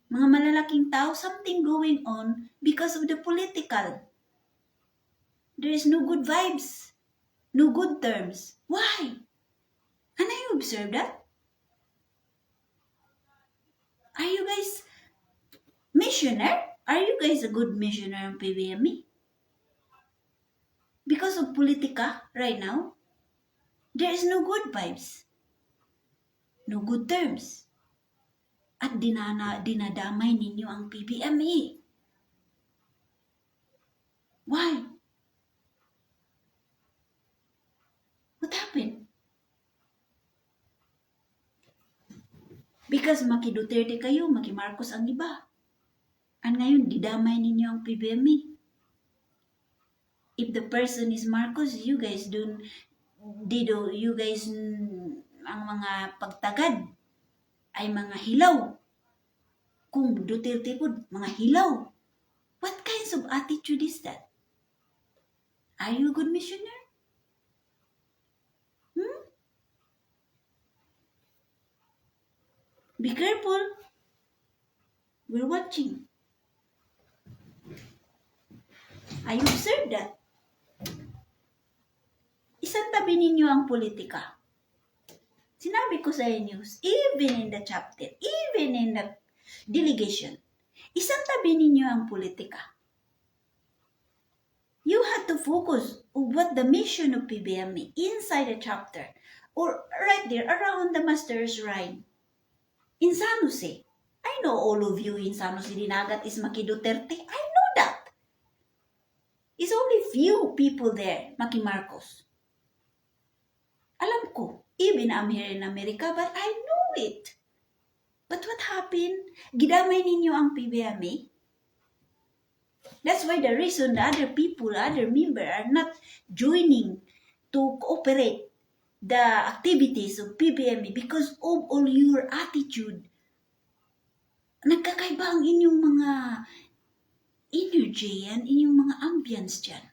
mga malalaking tao, something going on because of the political. There is no good vibes, no good terms. Why? And I observe that. Are you guys missioner? Are you guys a good missioner in PBM? Because of politika right now, there is no good vibes, no good terms. At dinadamay ninyo ang PBME. Why? What happened? Because Maki Duterte kayo, Maki Marcos ang iba. And ngayon, didamay ninyo ang PBME. If the person is Marcos, you guys ang mga pagtagad ay mga hilaw. Kung Duterte po, mga hilaw. What kinds of attitude is that? Are you a good missioner? Be careful. We're watching. I observed that. Isang tabi ninyo ang politika. Sinabi ko sa inyo, even in the chapter, even in the delegation, isang tabi ninyo ang politika. You have to focus on what the mission of PBME inside the chapter or right there around the Master's Shrine in San Jose. I know all of you in San Jose Dinagat is Maki Duterte. I know that. It's only few people there, Maki Marcos. Alam ko, even I'm here in America, but I know it. But what happened? Gidamay ninyo ang PBME. That's why the reason the other people, other members are not joining to cooperate the activities of PBME because of all your attitude. Nagkakaiba ang inyong mga energy and inyong mga ambience dyan.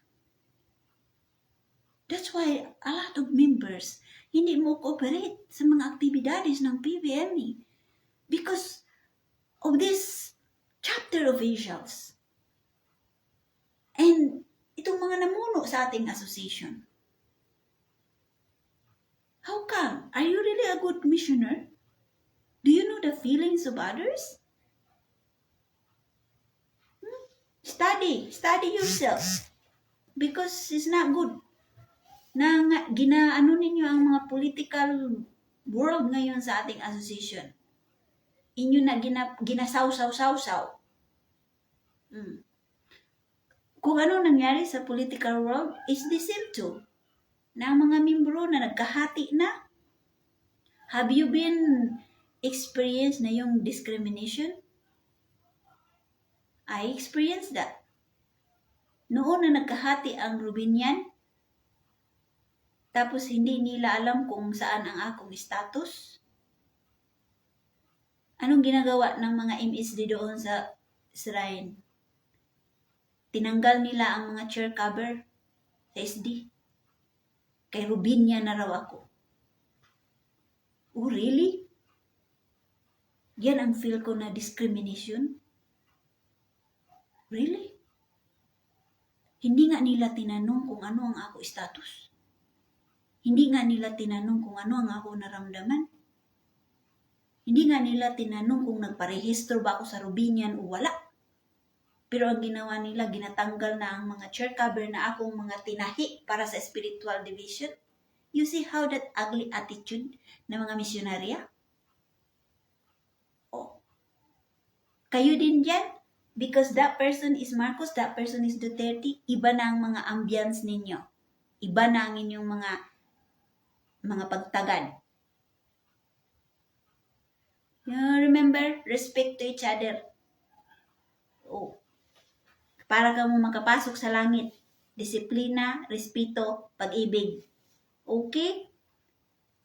That's why a lot of members hindi mo cooperate sa mga aktibidades ng PBME because of this chapter officials. And itong mga namuno sa ating association. How come? Are you really a good missioner? Do you know the feelings of others? Study yourself. Because it's not good. Na ginaano ninyo ang mga political world ngayon sa ating association. Inyo na ginasaw-saw-saw-saw. Kung ano nangyari sa political world is the same too. Na mga membro na nagkahati na. Have you been experienced na yung discrimination? I experienced that. Noon na nagkahati ang Rubinian, tapos hindi nila alam kung saan ang akong status. Anong ginagawa ng mga MSD doon sa shrine? Tinanggal nila ang mga chair cover sa SD. Kay Rubinia na raw ako. Oh, really? Yan ang feel ko na discrimination? Really? Hindi nga nila tinanong kung ano ang ako status. Hindi nga nila tinanong kung ano ang ako naramdaman. Hindi nga nila tinanong kung nagparehistro ba ako sa Rubinian o wala. Pero ang ginawa nila, ginatanggal na ang mga chair cover na akong mga tinahi para sa spiritual division. You see how that ugly attitude ng mga misyonarya? Oh. Kayo din dyan? Because that person is Marcos, that person is Duterte, iba na ang mga ambience ninyo. Iba na ang inyong mga pagtagad. Remember, respect to each other. Oh. Para ka mo makapasok sa langit. Disiplina, respeto, pag-ibig. Okay?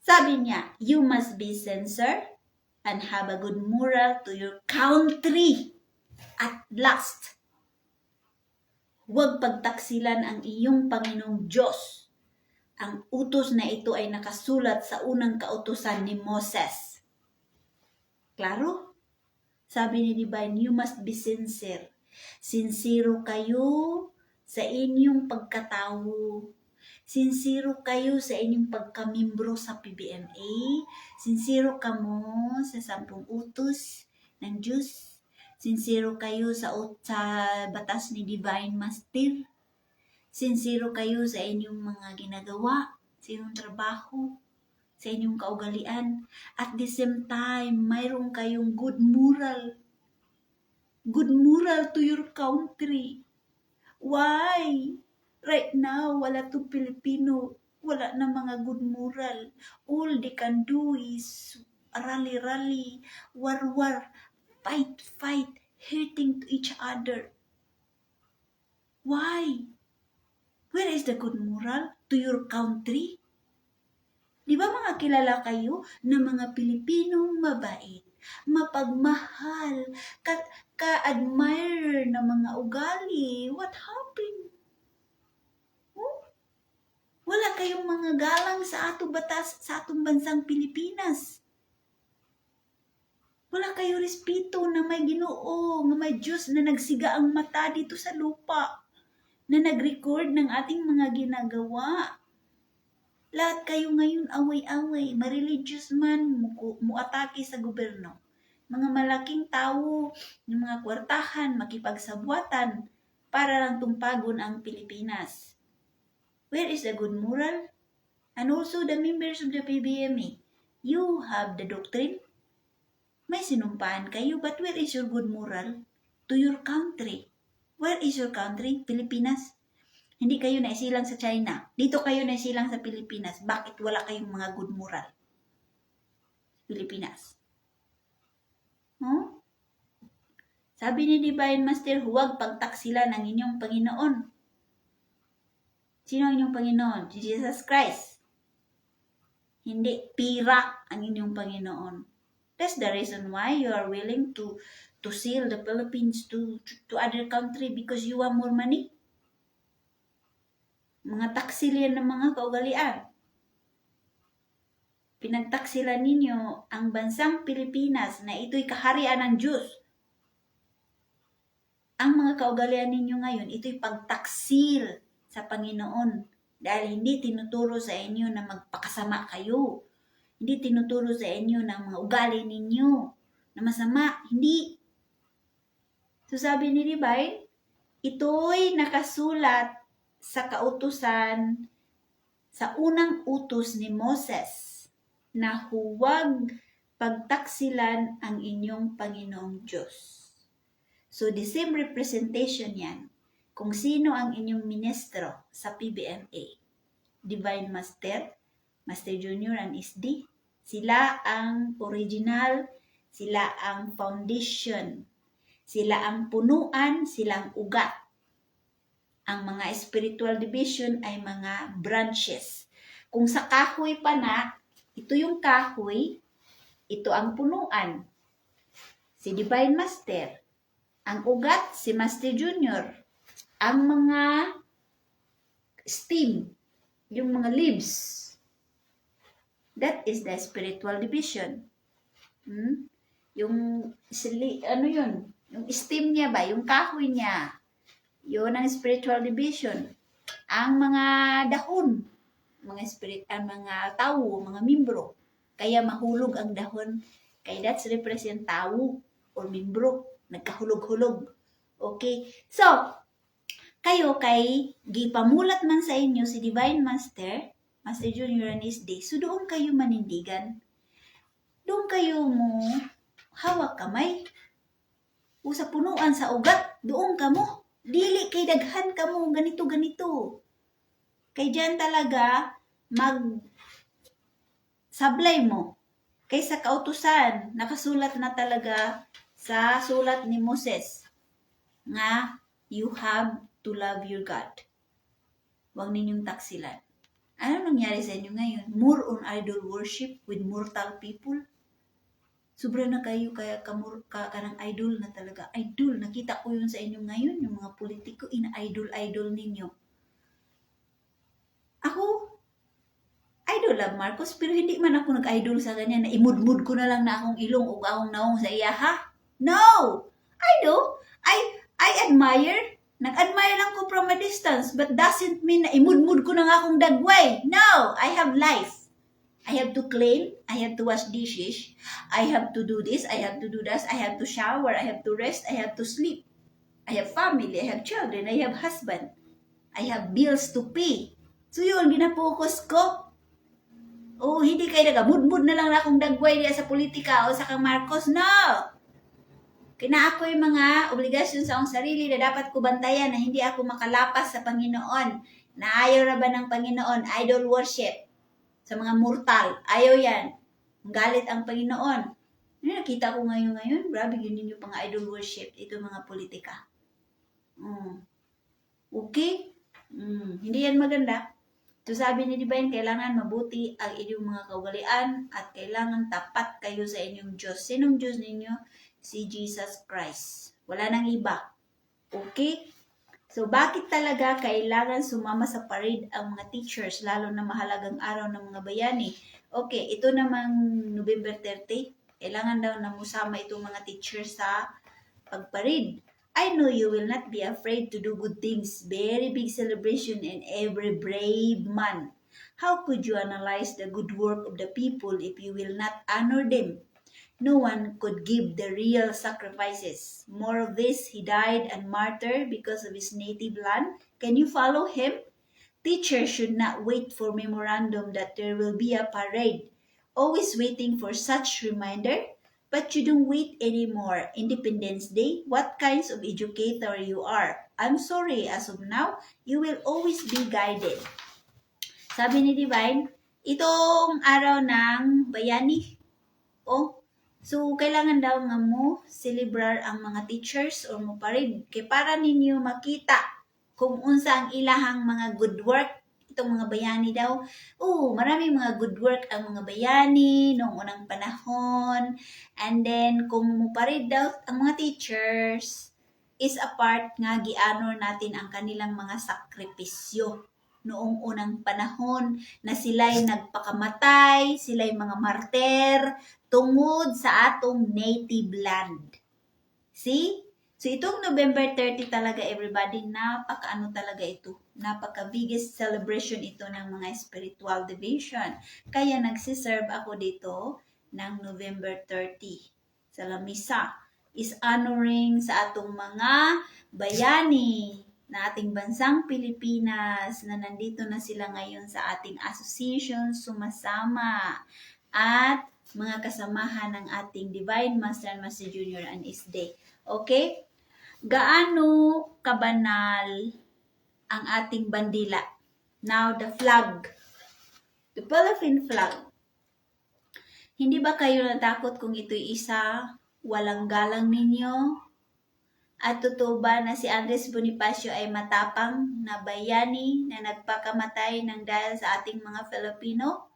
Sabi niya, you must be sincere and have a good moral to your country. At last, huwag pagtaksilan ang iyong Panginoong Diyos. Ang utos na ito ay nakasulat sa unang kautusan ni Moses. Klaro? Sabi ni Divine, you must be sincere. Sincero kayo sa inyong pagkatao. Sincero kayo sa inyong pagkamimbro sa PBMA. Sincero kamo sa 10 utos ng Diyos. Sincero kayo sa batas ni Divine Master. Sincero kayo sa inyong mga ginagawa, sa inyong trabaho, sa inyong kaugalian. At the same time, mayroon kayong good moral. Good moral to your country. Why? Right now, wala to Pilipino. Wala na mga good moral. All they can do is rally, war, fight, hurting to each other. Why? Where is the good moral to your country? Di ba mga kilala kayo na mga Pilipinong mabait, mapagmahal, ka-admire na mga ugali? What happened? Wala kayong mga galang sa atong batas, sa atong bansang Pilipinas. Wala kayo respeto na may Ginoo, na may Diyos na nagsiga ang mata dito sa lupa, na nag-record ng ating mga ginagawa. Lahat kayo ngayon away-away, ma-religious man, muatake sa gobyerno. Mga malaking tao, ng mga kwartahan, makipagsabuatan para lang tumpagon ang Pilipinas. Where is the good moral? And also the members of the PBMA, you have the doctrine. May sinumpaan kayo, but where is your good moral to your country? Where is your country? Pilipinas. Hindi kayo naisilang sa China. Dito kayo naisilang sa Pilipinas. Bakit wala kayong mga good moral? Pilipinas. Sabi ni Divine Master, huwag pagtaksilan ang inyong Panginoon. Sino ang inyong Panginoon? Jesus Christ. Hindi pira ang inyong Panginoon. That's the reason why you are willing to sell the Philippines to other country because you want more money. Mga taksilian ng mga kaugalian. Pinagtaksilan ninyo ang bansang Pilipinas na ito'y kaharian ng Diyos. Ang mga kaugalian ninyo ngayon, ito'y pagtaksil sa Panginoon dahil hindi tinuturo sa inyo na magpakasama kayo. Hindi tinuturo sa inyo ng mga ugali ninyo na masama. Hindi. So sabi ni Divine, ito'y nakasulat sa kautusan, sa unang utos ni Moses, na huwag pagtaksilan ang inyong Panginoong Diyos. So the same representation yan kung sino ang inyong ministro sa PBMA. Divine Master, Master Junior and SD, sila ang original, sila ang foundation, sila ang punuan, sila ang ugat. Ang mga spiritual division ay mga branches. Kung sa kahoy pa na, ito yung kahoy, ito ang punuan. Si Divine Master. Ang ugat, si Master Junior. Ang mga stem, yung mga leaves. That is the spiritual division. Yung stem niya ba, yung kahoy niya. Yun ang spiritual division. Ang mga dahon, ang mga tao, mga membro, kaya mahulog ang dahon. Kaya that's represent tao or membro, nagkahulog-hulog. Okay? So, kayo kay gipamulat man sa inyo si Divine Master, Master Junior and SD, so doon kayo manindigan. Doon kayo mo hawak kamay. O sa punuan sa ugat, doon ka mo. Dili kay daghan ka mo, ganito. Kay dyan talaga, sablay mo. Kay sa kautusan, nakasulat na talaga sa sulat ni Moses nga you have to love your God. Huwag ninyong taksilan. Ano nangyari sa inyo ngayon? More on idol worship with mortal people. Sobra na kayo kaya kanang idol na talaga. Idol, nakita ko yun sa inyo ngayon, yung mga politiko, ina-idol ninyo. Ako, idol lang Marcos, pero hindi man ako nag-idol sa ganyan na imudmud ko na lang na akong ilong o akong naong sa iya, ha? No! I admire. Nag-admire lang ko from a distance, but doesn't mean na imudmud ko na nga akong dagway. No! I have life. I have to clean, I have to wash dishes, I have to do this, I have to do that, I have to shower, I have to rest, I have to sleep. I have family, I have children, I have husband. I have bills to pay. So yun, ginapokus ko. Oh, hindi kayo nagamudmud na lang na akong dagway diya sa politika o sa kang Marcos. No! Kina ako yung mga obligasyon sa akong sarili na dapat ko bantayan na hindi ako makalapas sa Panginoon. Na ayaw na ba ng Panginoon? Idol worship. Sa mga mortal. Ayaw yan. Galit ang Panginoon. Nakita ko ngayon. Grabe yun ninyo pang idol worship. Ito mga politika. Okay? Hindi yan maganda. So sabi ni Divine, kailangan mabuti ang inyong mga kaugalian at kailangan tapat kayo sa inyong Diyos. Sinong Diyos ninyo? Si Jesus Christ. Wala nang iba. Okay? So bakit talaga kailangan sumama sa parade ang mga teachers, lalo na mahalagang araw ng mga bayani? Okay, ito namang November 30. Kailangan daw na musama itong mga teachers sa pagparade. I know you will not be afraid to do good things. Very big celebration and every brave man. How could you analyze the good work of the people if you will not honor them? No one could give the real sacrifices. More of this, he died and martyred because of his native land. Can you follow him? Teachers should not wait for memorandum that there will be a parade. Always waiting for such reminder. But you don't wait anymore. Independence Day, what kinds of educator you are? I'm sorry, as of now, you will always be guided. Sabi ni Divine, itong araw ng bayani. So, kailangan daw nga mo celebrar ang mga teachers o mo parade. Kaya para ninyo makita kung unsa ang ilahang mga good work. Itong mga bayani daw. Maraming mga good work ang mga bayani noong unang panahon. And then, kung mo parade daw ang mga teachers, is a part nga gi-honor natin ang kanilang mga sakripisyo noong unang panahon na sila'y nagpakamatay, sila'y mga martir, tungod sa atong native land. See? So, itong November 30 talaga, everybody, napaka-ano talaga ito. Napaka-biggest celebration ito ng mga spiritual division. Kaya nagsiserve ako dito ng November 30 sa lamisa. Is honoring sa atong mga bayani na ating bansang Pilipinas na nandito na sila ngayon sa ating association, sumasama, at mga kasamahan ng ating Divine Master and Master Junior and Isday. Okay? Gaano kabanal ang ating bandila? Now, the flag. The Philippine flag. Hindi ba kayo natakot kung ito'y isa walang galang ninyo? At totoo ba na si Andres Bonifacio ay matapang na bayani na nagpakamatay ng dahil sa ating mga Filipino?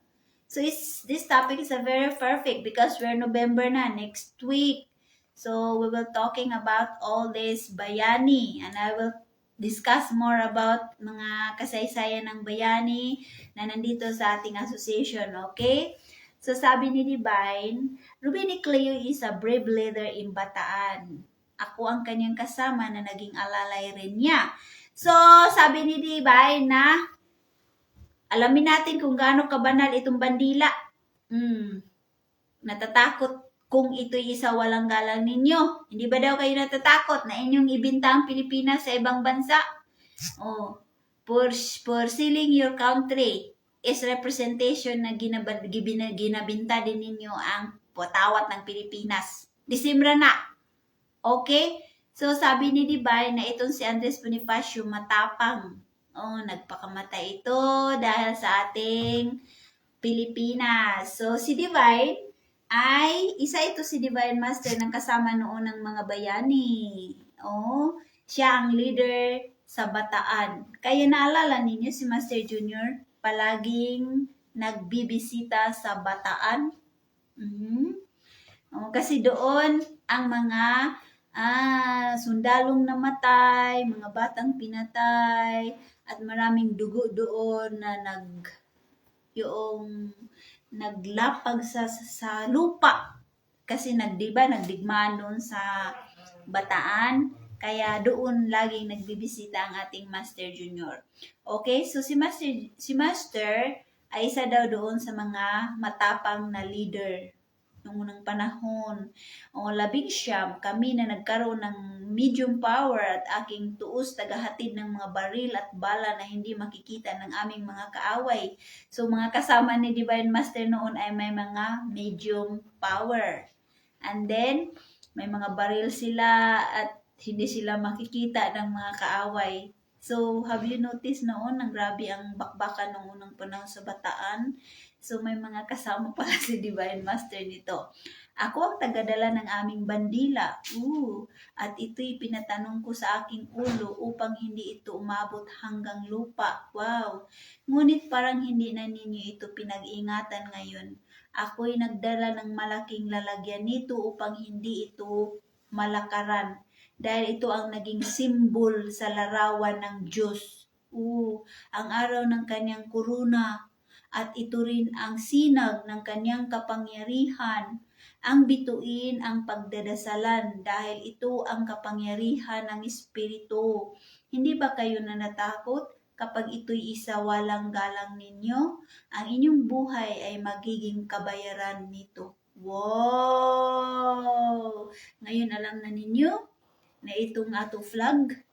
So this topic is a very perfect because we're November na, next week. So we will talking about all this bayani and I will discuss more about mga kasaysayan ng bayani na nandito sa ating association, okay? So sabi ni Divine, Ruben Cleo is a brave leader in Bataan. Ako ang kanyang kasama na naging alalay rin niya. So, sabi ni Divine na alamin natin kung gaano kabanal itong bandila. Natatakot kung ito'y isa walang galang ninyo. Hindi ba daw kayo natatakot na inyong ibinta ang Pilipinas sa ibang bansa? For selling your country is representation na ginabinta din ninyo ang patawat ng Pilipinas. Disimra na. Okay? So, sabi ni Divine na itong si Andres Bonifacio matapang. Nagpakamatay ito dahil sa ating Pilipinas. So, si Divine ay, isa ito si Divine Master ng kasama noon ng mga bayani. Siya ang leader sa Bataan. Kaya naalala ninyo si Master Junior, palaging nagbibisita sa Bataan. Kasi doon ang mga sundalong namatay, mga batang pinatay, at maraming dugo doon na yung naglapag sa lupa kasi nagdigmaan doon sa Bataan, kaya doon laging nagbibisita ang ating Master Junior. Okay, so si Master ay isa daw doon sa mga matapang na leader noong unang panahon. Labing siyam kami na nagkaroon ng medium power at aking tuos tagahatid ng mga baril at bala na hindi makikita ng aming mga kaaway. So mga kasama ni Divine Master noon ay may mga medium power. And then, may mga baril sila at hindi sila makikita ng mga kaaway. So, have you noticed noon, ang grabe ang bakbakan noong unang panahon sa Bataan? So, may mga kasama pala si Divine Master nito. Ako ang tagadala ng aming bandila. At ito'y pinatanong ko sa aking ulo upang hindi ito umabot hanggang lupa. Wow! Ngunit parang hindi na ninyo ito pinag-ingatan ngayon. Ako'y nagdala ng malaking lalagyan nito upang hindi ito malakaran. Dahil ito ang naging simbol sa larawan ng Diyos. Ang araw ng kanyang kuruna. At ito rin ang sinag ng kanyang kapangyarihan. Ang bituin ang pagdadasalan dahil ito ang kapangyarihan ng Espiritu. Hindi ba kayo natakot kapag ito'y isawalang galang ninyo? Ang inyong buhay ay magiging kabayaran nito. Wow! Ngayon alam na ninyo na itong ato flag,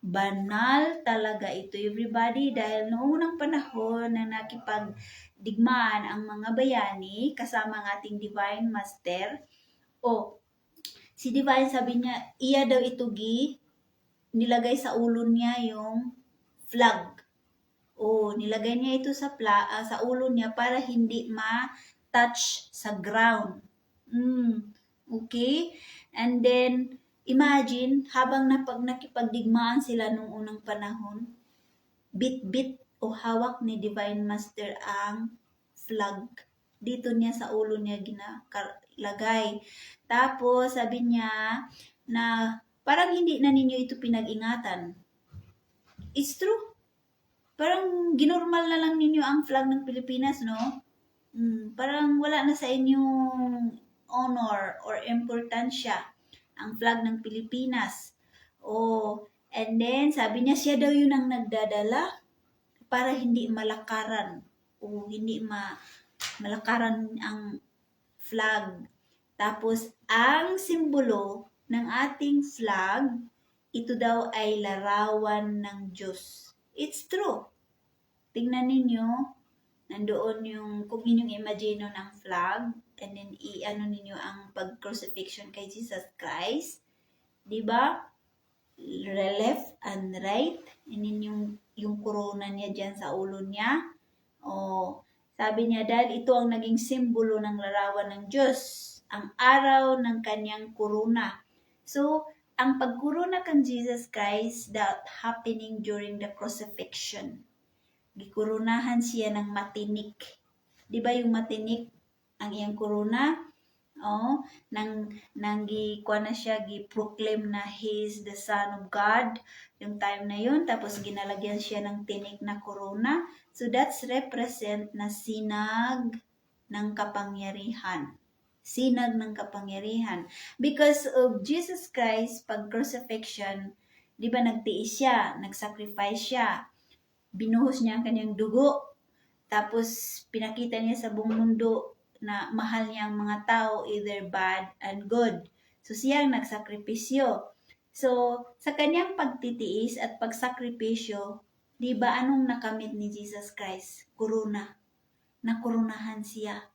banal talaga ito everybody dahil noong unang panahon na nakipagdigmaan ang mga bayani kasama ang ating Divine Master, si Divine sabi niya, iya daw ito nilagay sa ulo niya yung flag. Nilagay niya ito sa ulo niya para hindi ma-touch sa ground. Okay? And then, imagine, habang nakipagdigmaan sila nung unang panahon, bit-bit o hawak ni Divine Master ang flag. Dito niya sa ulo niya ginalagay. Tapos, sabi niya na parang hindi na ninyo ito pinag-ingatan. It's true. Parang ginormal na lang ninyo ang flag ng Pilipinas, no? Parang wala na sa inyong honor or importansya ang flag ng Pilipinas. And then sabi niya siya daw yun ang nagdadala para hindi malakaran o hindi malakaran ang flag. Tapos ang simbolo ng ating flag, ito daw ay larawan ng Diyos. It's true. Tingnan ninyo, nandoon kung inyong imagine ng flag, and then i-ano ninyo ang pag-crucifixion kay Jesus Christ. Diba? Left and right. And then yung corona niya dyan sa ulo niya. Sabi niya, dahil ito ang naging simbolo ng larawan ng Diyos, ang araw ng kanyang corona. So, ang pagkuruna kang Jesus Christ, that happening during the crucifixion. Gikurunahan siya ng matinik. Di ba yung matinik ang iyang kuruna? Gikuha na siya, gi-proclaim na he is the Son of God. Yung time na yun, tapos ginalagyan siya ng tinik na kuruna. So that's represent na sinag ng kapangyarihan. Sinag ng kapangyarihan. Because of Jesus Christ, pag crucifixion, di ba nagtiis siya, nagsacrifice siya, binuhos niya ang kanyang dugo, tapos pinakita niya sa buong mundo na mahal niya ang mga tao, either bad and good. So siya ang nagsakripisyo. So sa kanyang pagtitiis at pagsakripisyo, di ba anong nakamit ni Jesus Christ? Kuruna. Nakurunahan siya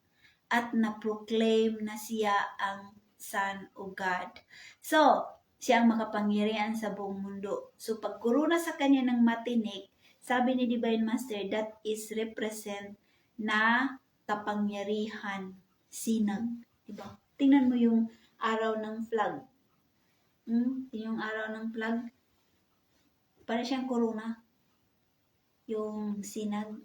at na-proclaim na siya ang Son of God. So, siya ang makapangyarihan sa buong mundo. So pag kuruna sa kanya ng matinik, sabi ni Divine Master, that is represent na kapangyarihan, sinag. Diba? Tingnan mo yung araw ng flag. Yung araw ng flag, para siyang corona. Yung sinag.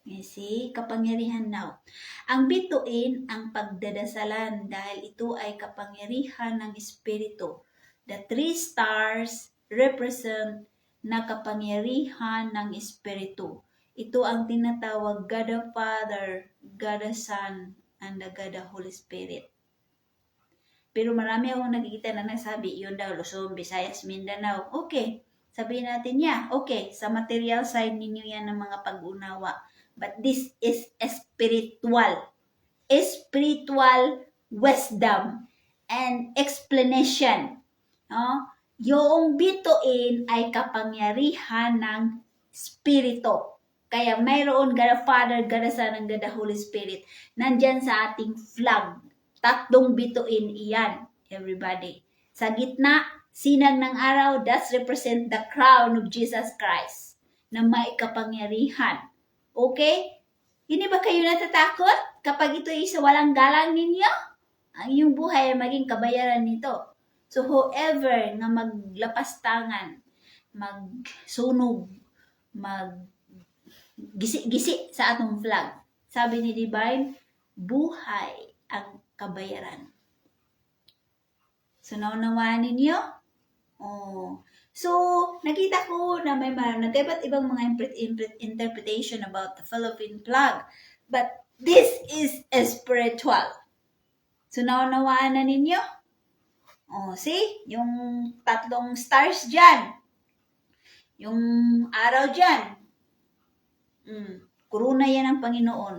You see, kapangyarihan now. Ang bituin, ang pagdadasalan dahil ito ay kapangyarihan ng Espiritu. The 3 stars represent na kapangyarihan ng Espiritu. Ito ang tinatawag God the Father, God the Son, and the God the Holy Spirit. Pero marami akong nakikita na nagsabi, yun daw, Luzon, Visayas, Mindanao. Okay, sabihin natin okay, sa material side ninyo yan ng mga pag-unawa. But this is spiritual wisdom and explanation. No? Yung bituin ay kapangyarihan ng Espiritu. Kaya mayroon God the Father, God the Son, and God the Holy Spirit. Nandyan sa ating flag. 3 bituin iyan, everybody. Sa gitna, sinag ng araw, that represent the crown of Jesus Christ na may kapangyarihan. Okay? Hindi ba kayo natatakot kapag ito ay sa walang galang ninyo? Ang iyong buhay ay maging kabayaran nito. So whoever na maglapas tangan, magsunog, gisi-gisi sa atong flag, sabi ni Divine, buhay ang kabayaran. So naunawaan ninyo? Oh. So, nakita ko na may nagkaiba't ibang mga interpretation about the Philippine flag. But this is spiritual. So, naunawaan na ninyo? Oh, see? Yung 3 stars dyan. Yung araw dyan. Kuruna yan ng Panginoon.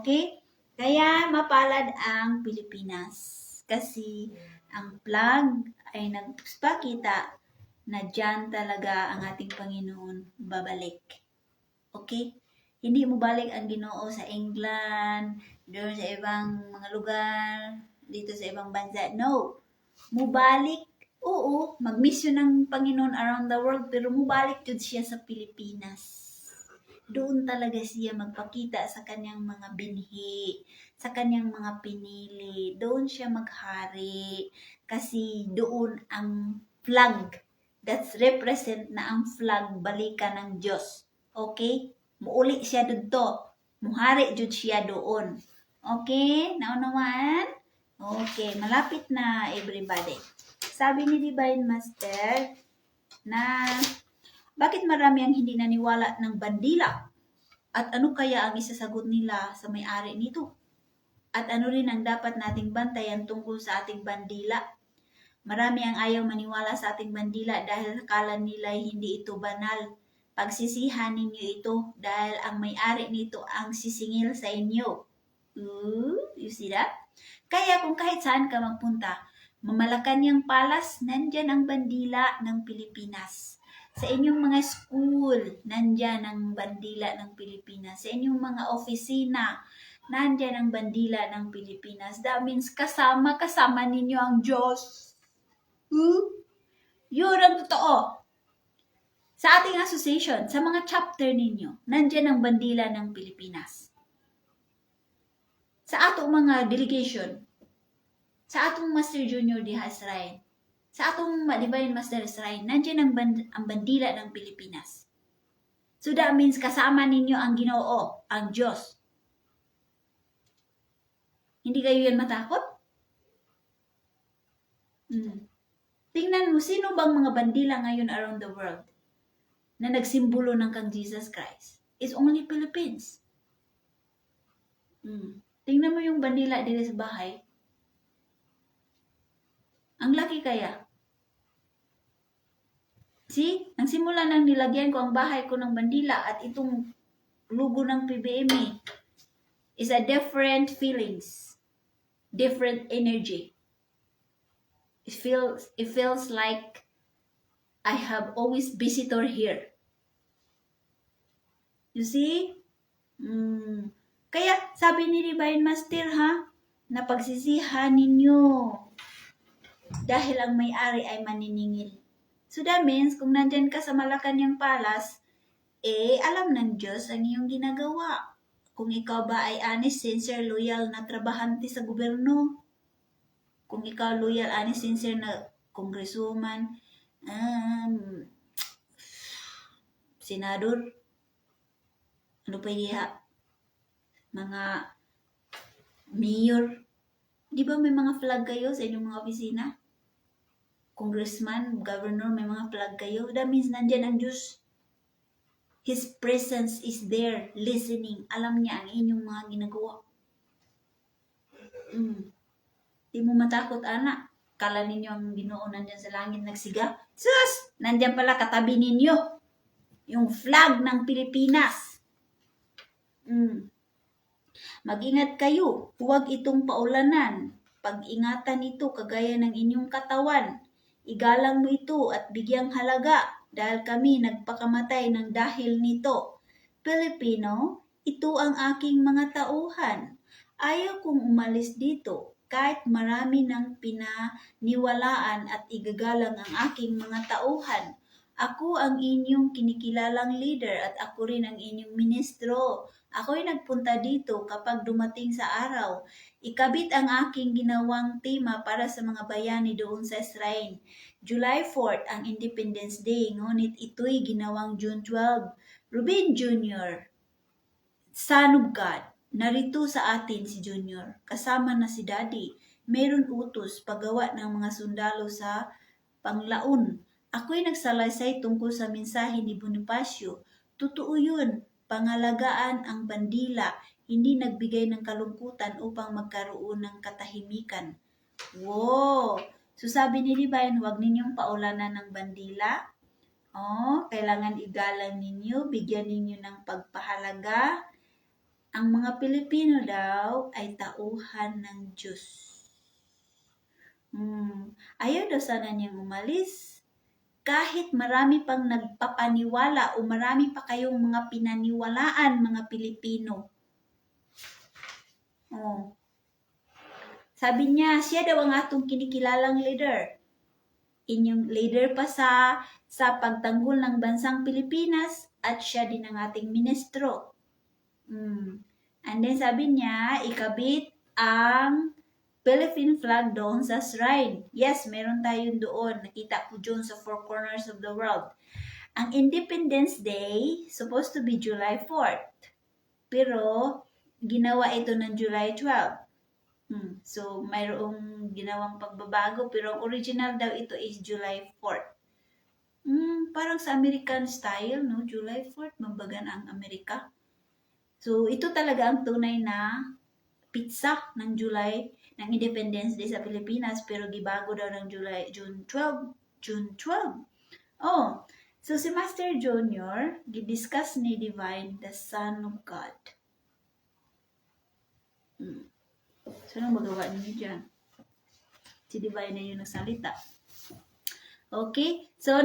Okay? Kaya mapalad ang Pilipinas. Kasi ang flag ay nagpakita na dyan talaga ang ating Panginoon babalik. Okay? Hindi mo balik ang Ginoo sa England, doon sa ibang mga lugar, dito sa ibang bansa. No. Mubalik, oo, mag-mission ng Panginoon around the world, pero mubalik jud siya sa Pilipinas. Doon talaga siya magpakita sa kanyang mga binhi, sa kanyang mga pinili. Doon siya maghari. Kasi doon ang flag. That's represent na ang flag balikan ng Diyos. Okay? Muuli siya dito. Muhari jud siya doon. Okay? Naunawaan? Okay. Malapit na everybody. Sabi ni Divine Master na bakit marami ang hindi naniwala ng bandila? At ano kaya ang isasagot nila sa may-ari nito? At ano rin ang dapat nating bantayan tungkol sa ating bandila? Marami ang ayaw maniwala sa ating bandila dahil akala nila hindi ito banal. Pagsisihan ninyo ito dahil ang may-ari nito ang sisingil sa inyo. You see that? Kaya kung kahit saan ka magpunta, Malacanang Palace, nandyan ang bandila ng Pilipinas. Sa inyong mga school, nandyan ang bandila ng Pilipinas. Sa inyong mga opisina, nandyan ang bandila ng Pilipinas. That means kasama ninyo ang Diyos. Yun ang totoo. Sa ating association, sa mga chapter ninyo, nandyan ang bandila ng Pilipinas. Sa atong mga delegation, sa atong Master Junior diha Shrine, sa atong Divine Master Shrine, nandyan ang bandila ng Pilipinas. So that means kasama ninyo ang Ginoo, ang Diyos. Hindi kayo yan matakot? Tingnan mo, sino bang mga bandila ngayon around the world na nagsimbolo ng kang Jesus Christ? It's only Philippines. Tingnan mo yung bandila dito sa bahay. Ang laki kaya. See? Ang simula nang nilagyan ko ang bahay ko ng bandila at itong logo ng PBME is a different feelings, different energy. It feels like I have always visitor here. You see? Kaya sabi ni Divine Master na pagsisihan ninyo dahil ang may-ari ay maniningil. So that means kung nandyan ka sa Malacanang Palace, alam ng Diyos ang iyong ginagawa. Kung ikaw ba ay honest, sincere, loyal na trabahante sa gobyerno, kung ikaw loyal, honest, sincere na congresswoman, senador, Ano pa diha? Mga mayor. Di ba may mga flag kayo sa inyong mga opisina? Congressman, governor, may mga flag kayo. That means nandyan ang Diyos. His presence is there, listening. Alam niya ang inyong mga ginagawa. Di mo matakot, anak. Kala ninyo ang Ginoo nandyan sa langit nagsiga? Sus! Nandyan pala katabi ninyo. Yung flag ng Pilipinas. Mag-ingat kayo. Huwag itong paulanan. Pag-ingatan ito kagaya ng inyong katawan. Igalang mo ito at bigyang halaga dahil kami nagpakamatay ng dahil nito. Pilipino, ito ang aking mga tauhan. Ayaw kong umalis dito kahit marami ng pinaniwalaan at igagalang ang aking mga tauhan. Ako ang inyong kinikilalang leader at ako rin ang inyong ministro. Ako'y nagpunta dito kapag dumating sa araw. Ikabit ang aking ginawang tema para sa mga bayani doon sa Israel. July 4 ang Independence Day, ngunit ito'y ginawang June 12. Rubin Jr., Son of God, narito sa atin si Junior. Kasama na si Daddy. Meron utos paggawa ng mga sundalo sa panglaon. Ako'y nagsalaysay tungkol sa mensahe ni Bonifacio. Totoo yun. Pangalagaan ang bandila, hindi nagbigay ng kalungkutan upang magkaroon ng katahimikan. Wow! So sabi ni Divine, huwag ninyong paulanan ng bandila. Kailangan igalang ninyo, bigyan ninyo ng pagpahalaga. Ang mga Pilipino daw ay tauhan ng Diyos. Ayaw daw sana niyang umalis. Kahit marami pang nagpapaniwala o marami pa kayong mga pinaniwalaan, mga Pilipino. Sabi niya, siya daw ang atong kinikilalang leader. Inyong leader pa sa pagtanggol ng bansang Pilipinas at siya din ang ating ministro. And then sabi niya, ikabit ang Philippine flag doon sa shrine. Yes, meron tayo doon. Nakita ko doon sa four corners of the world. Ang Independence Day, supposed to be July 4th. Pero, ginawa ito ng July 12. So, mayroong ginawang pagbabago. Pero, ang original daw ito is July 4th. Parang sa American style, no? July 4th, mabagan ang Amerika. So, ito talaga ang tunay na pizza ng July, ng Independence Day sa Pilipinas, pero gibago daw ng June 12. So si Master Junior, gidiscuss ni Divine, the Son of God. So, anong magawa niyo dyan? Si Divine na yun nagsalita. Okay? So,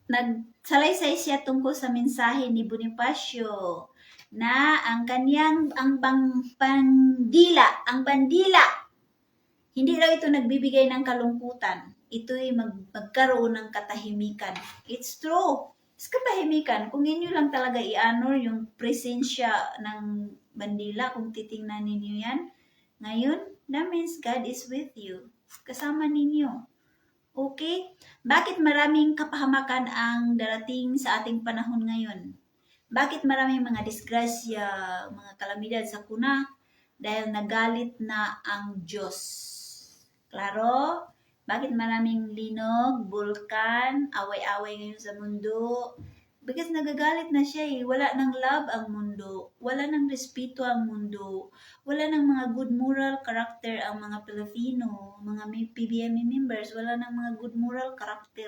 nagsalaysay siya tungkol sa mensahe ni Bonifacio na ang bandila, hindi daw ito nagbibigay ng kalungkutan. Ito'y magkaroon ng katahimikan. It's true. It's katahimikan. Kung inyo lang talaga i-honor yung presensya ng bandila, kung titingnan ninyo yan, ngayon, that means God is with you. Kasama ninyo. Okay? Bakit maraming kapahamakan ang darating sa ating panahon ngayon? Bakit maraming mga disgrasya, mga kalamidad sa kuna? Dahil nagalit na ang Diyos. Klaro? Bakit maraming linog, bulkan, away-away ngayon sa mundo? Because nagagalit na siya eh. Wala nang love ang mundo. Wala nang respeto ang mundo. Wala nang mga good moral character ang mga Pilipino. Mga PBME members, wala nang mga good moral character.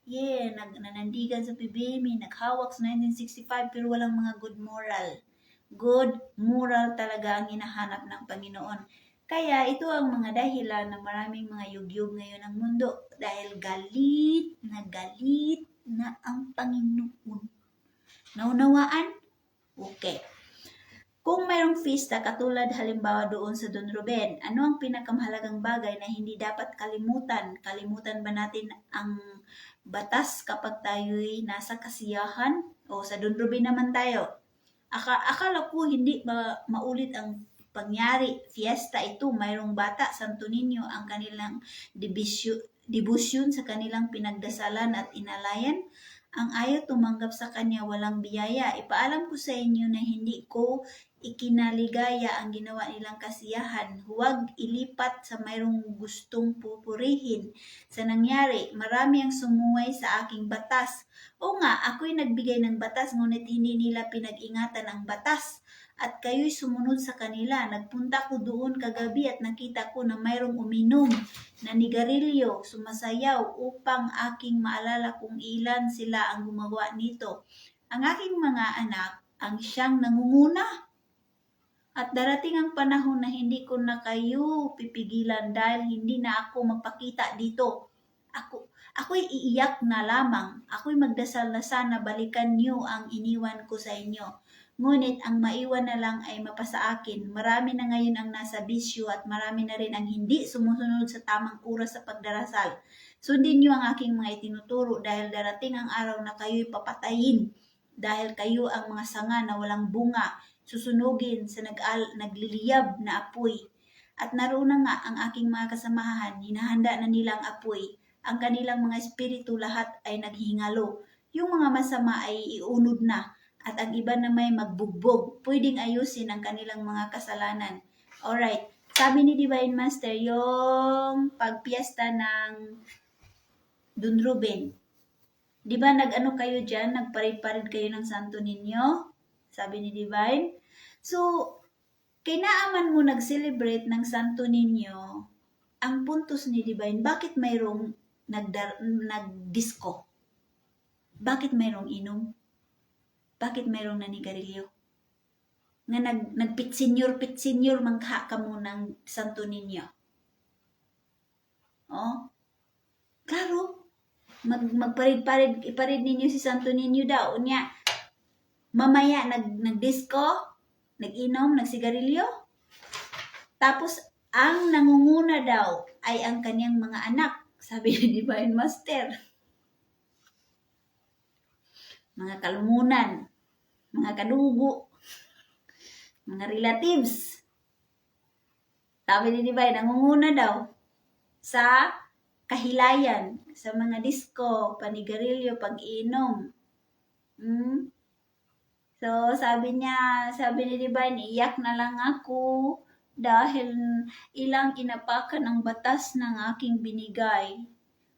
Yeah, nanandigan sa PBME, naghawak sa 1965 pero walang mga good moral. Good moral talaga ang hinahanap ng Panginoon. Kaya ito ang mga dahilan ng maraming mga yugyug ngayon ng mundo. Dahil galit na ang Panginoon. Naunawaan? Okay. Kung mayroong fiesta katulad halimbawa doon sa Don Ruben, ano ang pinakamahalagang bagay na hindi dapat kalimutan? Kalimutan ba natin ang batas kapag tayo'y nasa kasiyahan? O sa Don Ruben naman tayo. Akala ko hindi ba maulit ang pangyari, fiesta ito, mayroong bata, Santo Niño, ang kanilang debusyon sa kanilang pinagdasalan at inalayan. ang ayaw tumanggap sa kanya walang biyaya. Ipaalam ko sa inyo na hindi ko ikinaligaya ang ginawa nilang kasiyahan. Huwag ilipat sa mayroong gustong pupurihin. Sa nangyari, marami ang sumuway sa aking batas. O nga, ako'y nagbigay ng batas, ngunit hindi nila pinag-ingatan ang batas. At kayo'y sumunod sa kanila. Nagpunta ko doon kagabi at nakita ko na mayroong uminom na nigarilyo, sumasayaw upang aking maalala kung ilan sila ang gumawa nito. Ang aking mga anak ang siyang nangunguna. At darating ang panahon na hindi ko na kayo pipigilan dahil hindi na ako magpakita dito. Ako'y iiyak na lamang. Ako'y magdasal na sana balikan niyo ang iniwan ko sa inyo. Ngunit ang maiwan na lang ay mapasa akin. Marami na ngayon ang nasa bisyo at marami na rin ang hindi sumusunod sa tamang oras sa pagdarasal. Sundin niyo ang aking mga itinuturo dahil darating ang araw na kayo'y papatayin. Dahil kayo ang mga sanga na walang bunga, susunugin sa nagliliyab na apoy. At naroon na nga ang aking mga kasamahan, hinahanda na nilang apoy. Ang kanilang mga espiritu lahat ay naghihingalo. Yung mga masama ay iunod na. At ang iba na may magbugbog, pwedeng ayusin ang kanilang mga kasalanan. Alright, sabi ni Divine Master, yung pagpiesta ng Don Ruben. Di ba nag-ano kayo dyan? Nagparid-parid kayo ng santo ninyo? Sabi ni Divine. So, kinaaman mo nag-celebrate ng santo ninyo, ang puntos ni Divine, bakit mayroong nag-disco? Bakit mayroong inom? Bakit mayroong nanigarilyo? Nga nagpitsinyor mangha ka mo ng santo ninyo. Oh? Klaro. Magparid-parid, iparid ninyo si santo ninyo daw. Unya, mamaya nag-disco, nag-inom, nagsigarilyo. Tapos, ang nangunguna daw ay ang kanyang mga anak. Sabi ni Divine Master. Mga kalumunan, mga kadugo, mga relatives. Sabi ni Divine, nangunguna daw sa kahilayan, sa mga disco, panigarilyo, pag-inom. So, sabi ni Divine, iyak na lang ako dahil ilang inapakan ang batas ng aking binigay.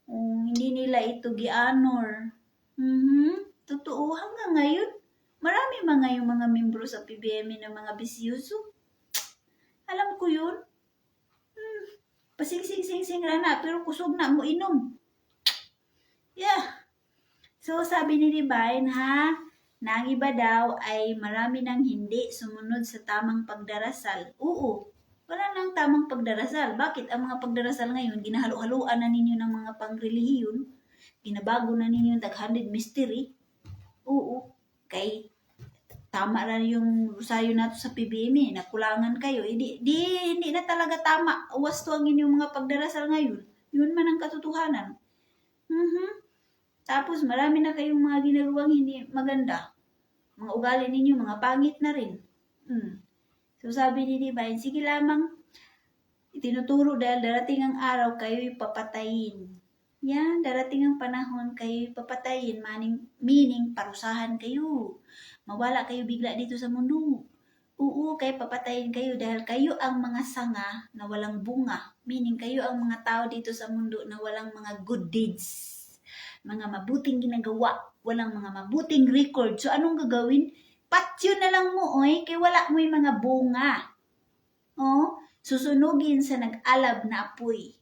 Hindi nila ito gi-honor. Totoo, hanggang ngayon, marami yung mga membro sa PBM na mga bisyoso. Alam ko yun. Pasing-sing-sing na, pero kusog na mo inom. Yeah. So, sabi ni Divine, na ang iba daw ay marami nang hindi sumunod sa tamang pagdarasal. Oo, wala nang tamang pagdarasal. Bakit ang mga pagdarasal ngayon, ginahalo-haluan na ninyo ng mga pangrelihiyon, ginabago na ninyo yung tag-100 mystery. Oo, kay tama na yung rosario nato sa PBM, nakulangan kayo. Hindi na talaga tama. Wasto ang inyong mga pagdarasal ngayon. Yun man ang katotohanan. Tapos marami na kayong mga ginagawang hindi maganda. Mga ugali ninyo, mga pangit na rin. So sabi ni Divine, sige lamang, itinuturo dahil darating ang araw kayo'y papatayin. Yan, darating ang panahon kayo'y papatayin, meaning parusahan kayo. Mawala kayo bigla dito sa mundo. Oo, kayo papatayin kayo dahil kayo ang mga sanga na walang bunga. Meaning kayo ang mga tao dito sa mundo na walang mga good deeds. Mga mabuting ginagawa, walang mga mabuting record. So anong gagawin? Patyo na lang mo, kay wala mo yung mga bunga. Susunugin sa nag-alab na apoy.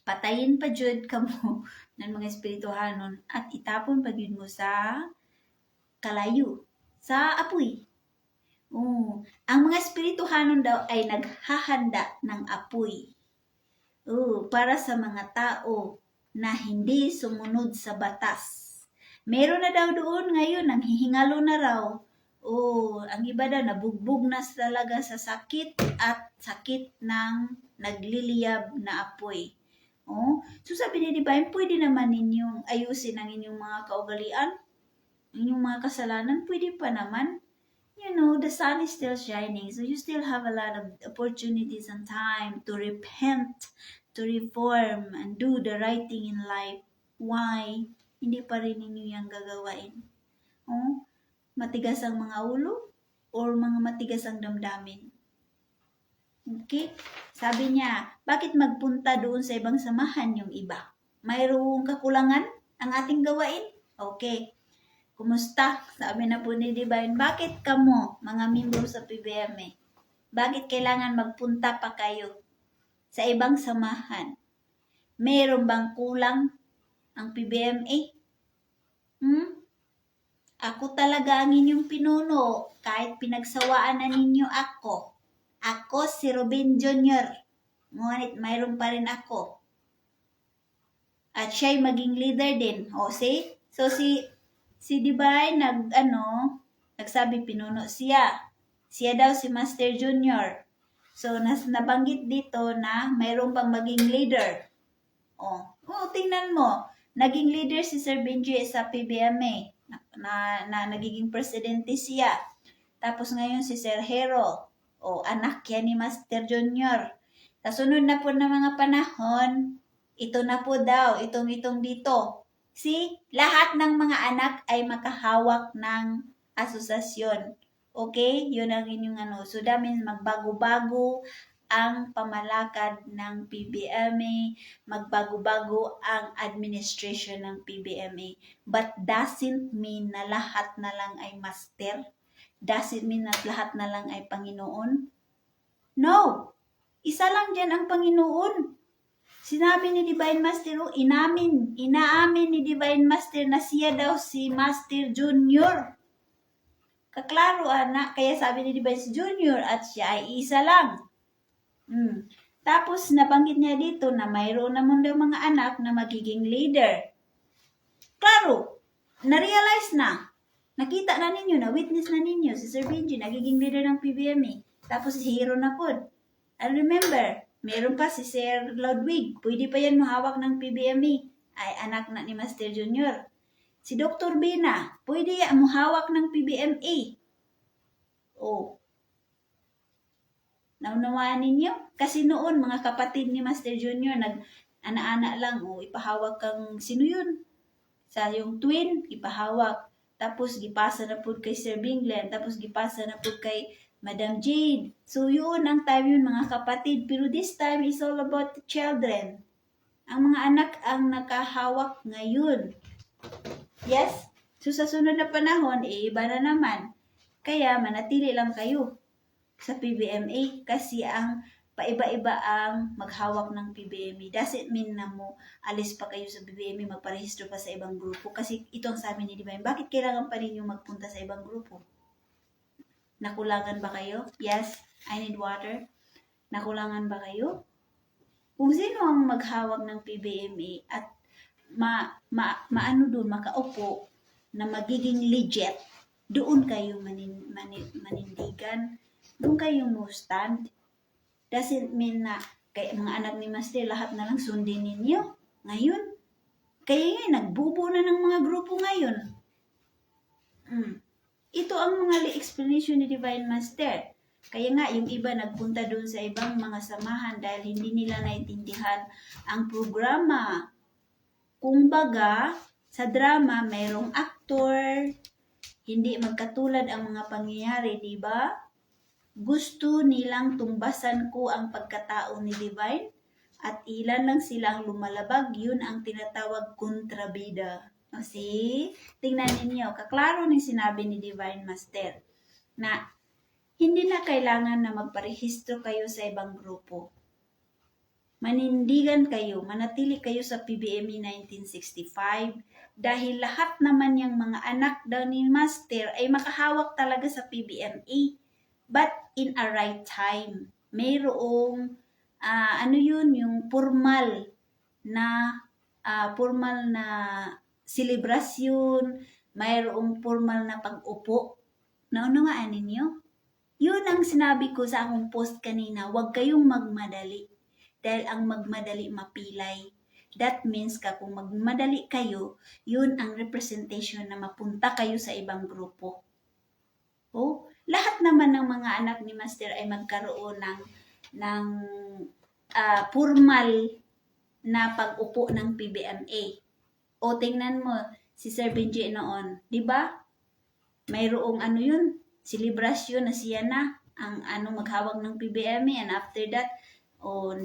Patayin pa jud ka mo ng mga espirituhanon at itapon pa jud mo sa kalayo, sa apoy. Ang mga espirituhanon daw ay naghahanda ng apoy. Para sa mga tao na hindi sumunod sa batas. Meron na daw doon ngayon, ang hihingalo na raw. Ang iba daw nabugbog na talaga sa sakit at sakit ng nagliliyab na apoy. So sabi ni Divine, pwede naman ninyong ayusin ang inyong mga kaugalian, inyong mga kasalanan, pwede pa naman. You know, the sun is still shining, so you still have a lot of opportunities and time to repent, to reform, and do the right thing in life. Why? hindi pa rin ninyo yung gagawain. Oh, matigas ang mga ulo or mga matigas ang damdamin. Okay? Sabi niya, bakit magpunta doon sa ibang samahan yung iba? Mayroong kakulangan ang ating gawain? Okay. Kumusta? Sabi na po ni Divine, bakit kamo, mga membro sa PBMA, bakit kailangan magpunta pa kayo sa ibang samahan? Mayroon bang kulang ang PBMA? Ako talaga ang inyong pinuno, kahit pinagsawaan na ninyo ako. Ako si Robin Jr. Ngunit mayroon pa rin ako. At siya'y maging leader din. O, see? So, si Divine, nagsabi pinuno siya. Siya daw si Master Junior. So, nabanggit dito na mayroon pang maging leader. Tingnan mo. Naging leader si Sir Benji sa PBMA. Na nagiging presidente siya. Tapos ngayon si Sir Hero. Anak yan ni Master Junior. Sa sunod na po na mga panahon, ito na po daw, itong dito. See, lahat ng mga anak ay makahawak ng asosasyon. Okay? Yun ang inyong So that means magbago-bago ang pamalakad ng PBMA, magbago-bago ang administration ng PBMA. But doesn't mean na lahat na lang ay master. Doesn't mean na lahat na lang ay Panginoon. No! Isa lang dyan ang Panginoon. Sinabi ni Divine Master, inaamin ni Divine Master na siya daw si Master Junior. Kaklaro, anak. Kaya sabi ni Divine Junior at siya ay isa lang. Tapos nabanggit niya dito na mayroon naman daw mga anak na magiging leader. Klaro, na-realize na. Nakita na ninyo, na-witness na ninyo, si Sir Benji nagiging leader ng PBMA. Tapos si Hero na po. And remember, meron pa si Sir Ludwig. Pwede pa yan mahawak ng PBMA. Ay anak na ni Master Junior. Si Dr. Bina, pwede yan mahawak ng PBMA. Naunawaan ninyo? Kasi noon, mga kapatid ni Master Junior, nag-ana-ana lang, ipahawak kang sino yun? Sa yung twin, ipahawak. Tapos, gipasa na po kay Sir Binglen. Tapos, gipasa na po kay Madam Jade. So, yun ang time yun, mga kapatid. Pero this time, is all about the children. Ang mga anak ang nakahawak ngayon. Yes? So, sa sunod na panahon, iba na naman. Kaya, manatili lang kayo sa PBMA kasi ang paiba-iba ang maghawak ng PBMA. Doesn't mean na mo alis pa kayo sa PBMA, magparehistro pa sa ibang grupo. Kasi ito ang sabi ni Divine, bakit kailangan pa rin yung magpunta sa ibang grupo? Nakulangan ba kayo? Yes, I need water. Nakulangan ba kayo? Kung sino ang maghawak ng PBMA at makaupo na magiging legit, doon kayo manindigan. Doon kayo mo stand. Doesn't mean na kay mga anak ni Master, lahat na lang sundin ninyo. Ngayon. Kaya nga, nagbubo na ng mga grupo ngayon. Ito ang mga explanation ni Divine Master. Kaya nga, yung iba nagpunta doon sa ibang mga samahan dahil hindi nila naintindihan ang programa. Kumbaga, sa drama, mayroong aktor, hindi magkatulad ang mga pangyayari, di ba? Gusto nilang tumbasan ko ang pagkatao ni Divine at ilan lang silang lumalabag, yun ang tinatawag kontrabida. See? Tingnan ninyo, kaklaro ni sinabi ni Divine Master na hindi na kailangan na magparehistro kayo sa ibang grupo. Manindigan kayo, manatili kayo sa PBMA 1965 dahil lahat naman yung mga anak daw ni Master ay makahawak talaga sa PBMA. But in a right time, mayroong yung formal na selebrasyon, mayroong formal na pag-upo. Naunawaan ninyo? Yun ang sinabi ko sa akong post kanina, huwag kayong magmadali. Dahil ang magmadali mapilay. That means kung magmadali kayo, yun ang representation na mapunta kayo sa ibang grupo. Lahat naman ng mga anak ni Master ay magkaroon ng formal na pag-upo ng PBMA. O tingnan mo, si Sir Benji noon, di ba? Mayroong ano yun, selebrasyon na siya na ang maghawak ng PBMA, and after that,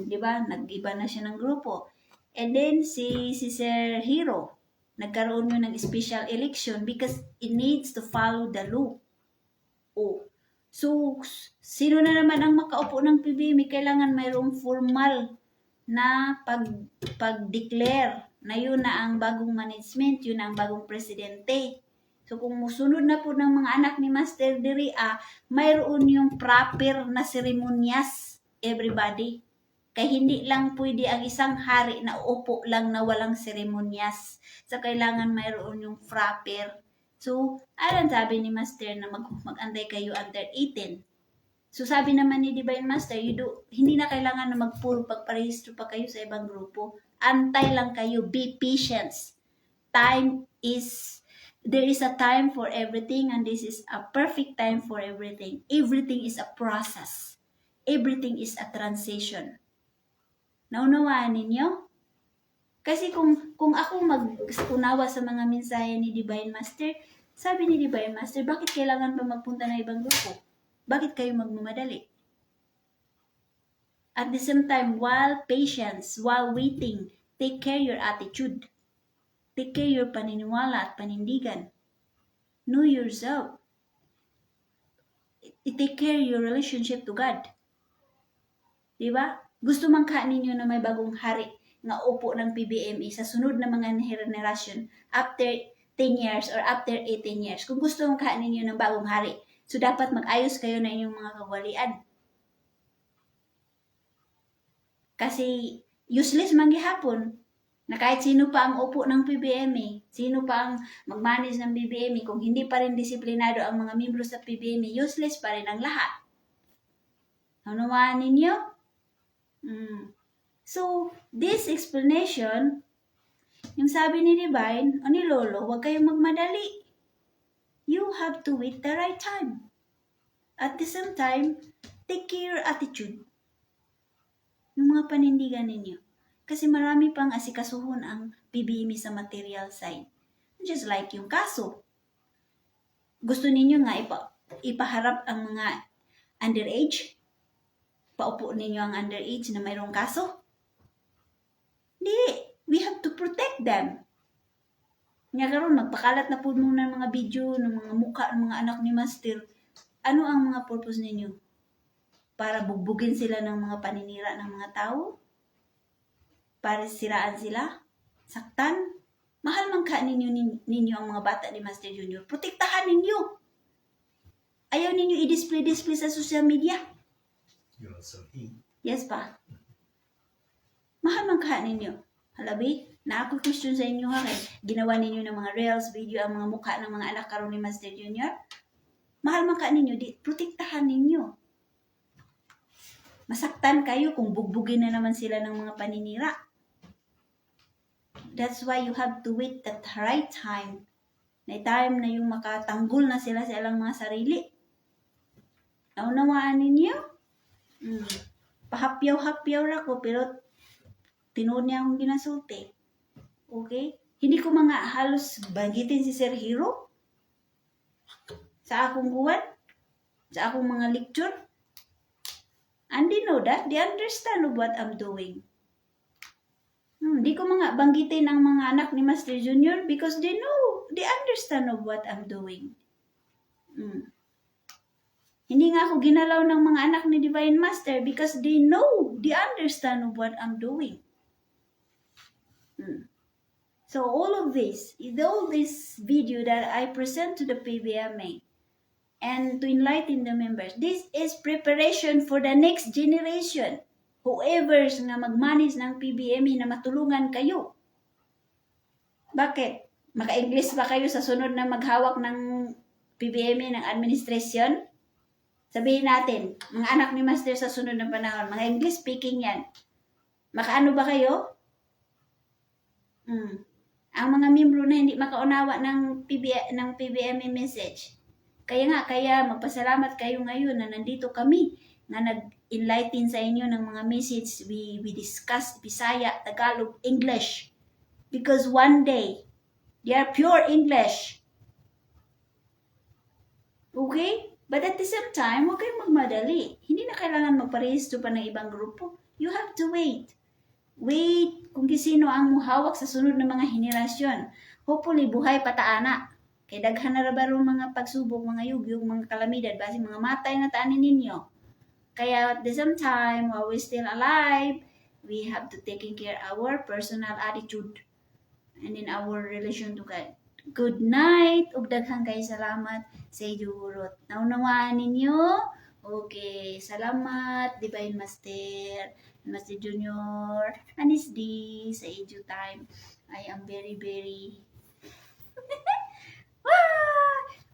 di ba, nag-iba na siya ng grupo. And then si Sir Hero, nagkaroon yun ng special election because it needs to follow the law. So, sino na naman ang makaupo ng PBMA? Kailangan mayroong formal na pag-declare na yun na ang bagong management, yun na ang bagong presidente. So, kung musunod na po ng mga anak ni Master Diri, mayroon yung proper na seremonyas, everybody. Kaya hindi lang pwede ang isang hari na upo lang na walang seremonyas. So, kailangan mayroon yung proper. So, alam sabi ni Master na mag-antay kayo under 18. So, sabi naman ni Divine Master, hindi na kailangan na pagparehistro pa kayo sa ibang grupo. Antay lang kayo. Be patient. There is a time for everything, and this is a perfect time for everything. Everything is a process. Everything is a transition. Naunawaan ninyo? Kasi kung ako mag-unawa sa mga mensahe ni Divine Master, sabi ni Divine Master, bakit kailangan pa magpunta na ibang grupo? Bakit kayo magmamadali? At the same time, while waiting, take care your attitude. Take care your paniniwala at panindigan. Know yourself. Take care your relationship to God. Diba? Gusto man ka ninyo na may bagong hari nga upo ng PBMA sa sunod na mga generation after 10 years or after 18 years. Kung gusto man ka ninyo ng bagong hari, so dapat mag-ayos kayo na inyong mga kawalian. Kasi useless man gihapon na kahit sino pa ang upo ng PBMA, sino pa ang mag-manage ng PBMA, kung hindi pa rin disiplinado ang mga membro sa PBMA, useless pa rin ang lahat. Naunawaan ninyo? So, this explanation, yung sabi ni Divine, o ni Lolo, huwag kayong magmadali. You have to wait the right time. At the same time, take care your attitude. Yung mga panindigan ninyo. Kasi marami pang asikasuhon ang PBMA sa material side. Just like yung kaso. Gusto ninyo nga ipaharap ang mga underage? Paupo ninyo ang underage na mayroong kaso? Hindi. We have to protect them. Nga karon magpakalat na po muna ng mga video ng mga mukha ng mga anak ni Master. Ano ang mga purpose ninyo? Para bugbugin sila ng mga paninira ng mga tao? Para siraan sila? Saktan? Mahal man ka ninyo ang mga bata ni Master Junior. Protektahan ninyo. Ayaw ninyo i-display sa social media. You also eat. Yes pa. Mahal man ka ninyo. Halabi, na ako question sa inyo ha, kay ginawa ninyo ng mga reels, video, ang mga mukha ng mga anak karon ni Master Junior. Mahal man ka ninyo, protektahan ninyo. Masaktan kayo kung bugbugin na naman sila ng mga paninira. That's why you have to wait at the right time. Na time na yung makatanggol na sila sa ilang mga sarili. Naunawaan ninyo? Pahapyaw-hapyaw ra ko, pero tinuod niya akong ginasulti. Okay? Hindi ko mga halos banggitin si Sir Hero sa akong buwan, sa akong mga lecture. And they know that. They understand of what I'm doing. Hindi ko mga banggitin ang mga anak ni Master Junior because they know, they understand of what I'm doing. Hindi nga ako ginalaw ng mga anak ni Divine Master because they know, they understand of what I'm doing. So all this video that I present to the PBMA and to enlighten the members, this is preparation for the next generation. Whoever na mag-manage ng PBMA na matulungan kayo. Bakit? Maka-English ba kayo sa sunod na maghawak ng PBMA ng administration? Sabihin natin, mga anak ni Master sa sunod na panahon, mga English speaking yan. Makaano ba kayo? Ang mga membro na hindi makaunawa ng PBMA message. Kaya magpasalamat kayo ngayon na nandito kami, na nag-enlighten sa inyo ng mga message. We discuss Bisaya, Tagalog, English. Because one day, They are pure English. Okay? But at the same time, huwag kayong magmadali. Hindi na kailangan magparehistro pa ng ibang grupo. You have to wait. Wait kung sino ang muhawak sa sunod na mga henerasyon. Hopefully, buhay pataana. Kay daghan na rabarong mga pagsubok, mga yugyug, mga kalamidad, basi mga matay na taanin ninyo. Kaya at the same time, while we're still alive, we have to take care our personal attitude and in our relation to God. Good night, ug daghang kay salamat sa idurot. Naunawaan ninyo? Okay, salamat, Divine Master, Master Junior, Anis D, sa edu time. I am very, very...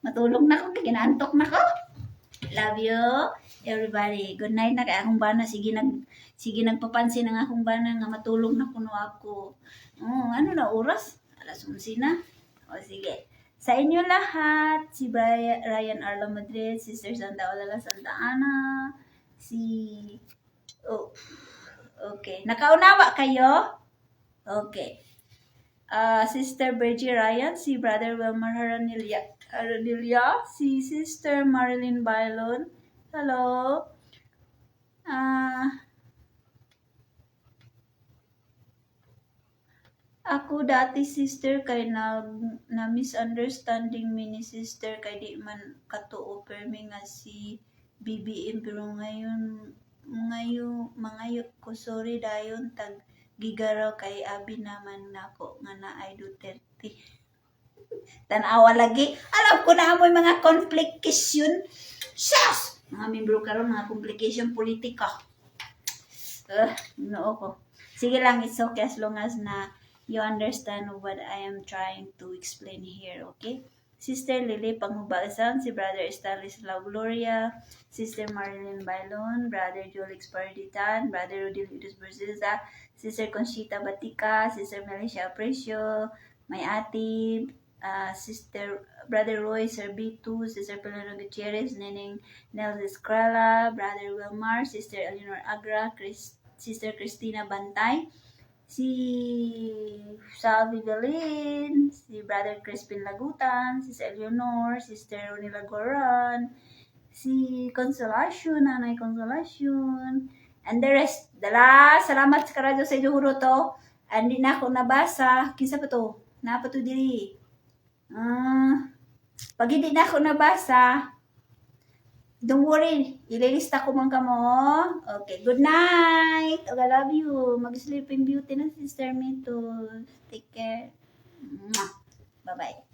Matulog na ko, kinaantok na ko. Love you, everybody. Good night na kay akong bana. Sige nagpapansin ang akong bana nga matulog na kuno ako. Ano na oras? Alas 11 na. O sige. Sa inyo lahat, si Ryan Arlo Madrid, Sister Santa Olala Santa Ana, okay. Nakaunawa kayo? Okay. Sister Bergie Ryan, si Brother Wilmar Haranilia, si Sister Marilyn Bailon. Hello. Ako dati sister kay na misunderstanding mi ni sister kay di man katuo permi nga si BBM pero ngayon ko sorry dayon tag gigaraw kay abi naman nako nga naay Duterte. Tanawa lagi. Alam ko na amoy mga complication. Sus! Mga membro karon mga complication politika. No ko. Sige lang, it's okay as long as na you understand what I am trying to explain here, okay? Sister Lily Panghubalsan, si Brother Stanislaw Gloria, Sister Marilyn Bailon, Brother Jolix Parditan, Brother Rodilidus Berziza, Sister Conchita Batica, Sister Melissa Aprecio, my ate, Sister Brother Roy Serbitu, Sister Pelano Gutierrez, Neneng Nels Escrala, Brother Wilmar, Sister Eleanor Agra, Sister Christina Bantay, si Salvi Galin, si Brother Crispin Lagutan, si Eleanor, Sister Ronnie Lagoran, si Consolacion, Nanay Consolacion, and the rest. Salamat sa karadyo sa iduro to. Hindi na ako nabasa. Kinsa pa to? Napa to diri? Pag hindi na ako nabasa, don't worry, ililista ko man kamo. Okay, good night. I love you. Mag-sleeping beauty na sister me to. Take care. Bye-bye.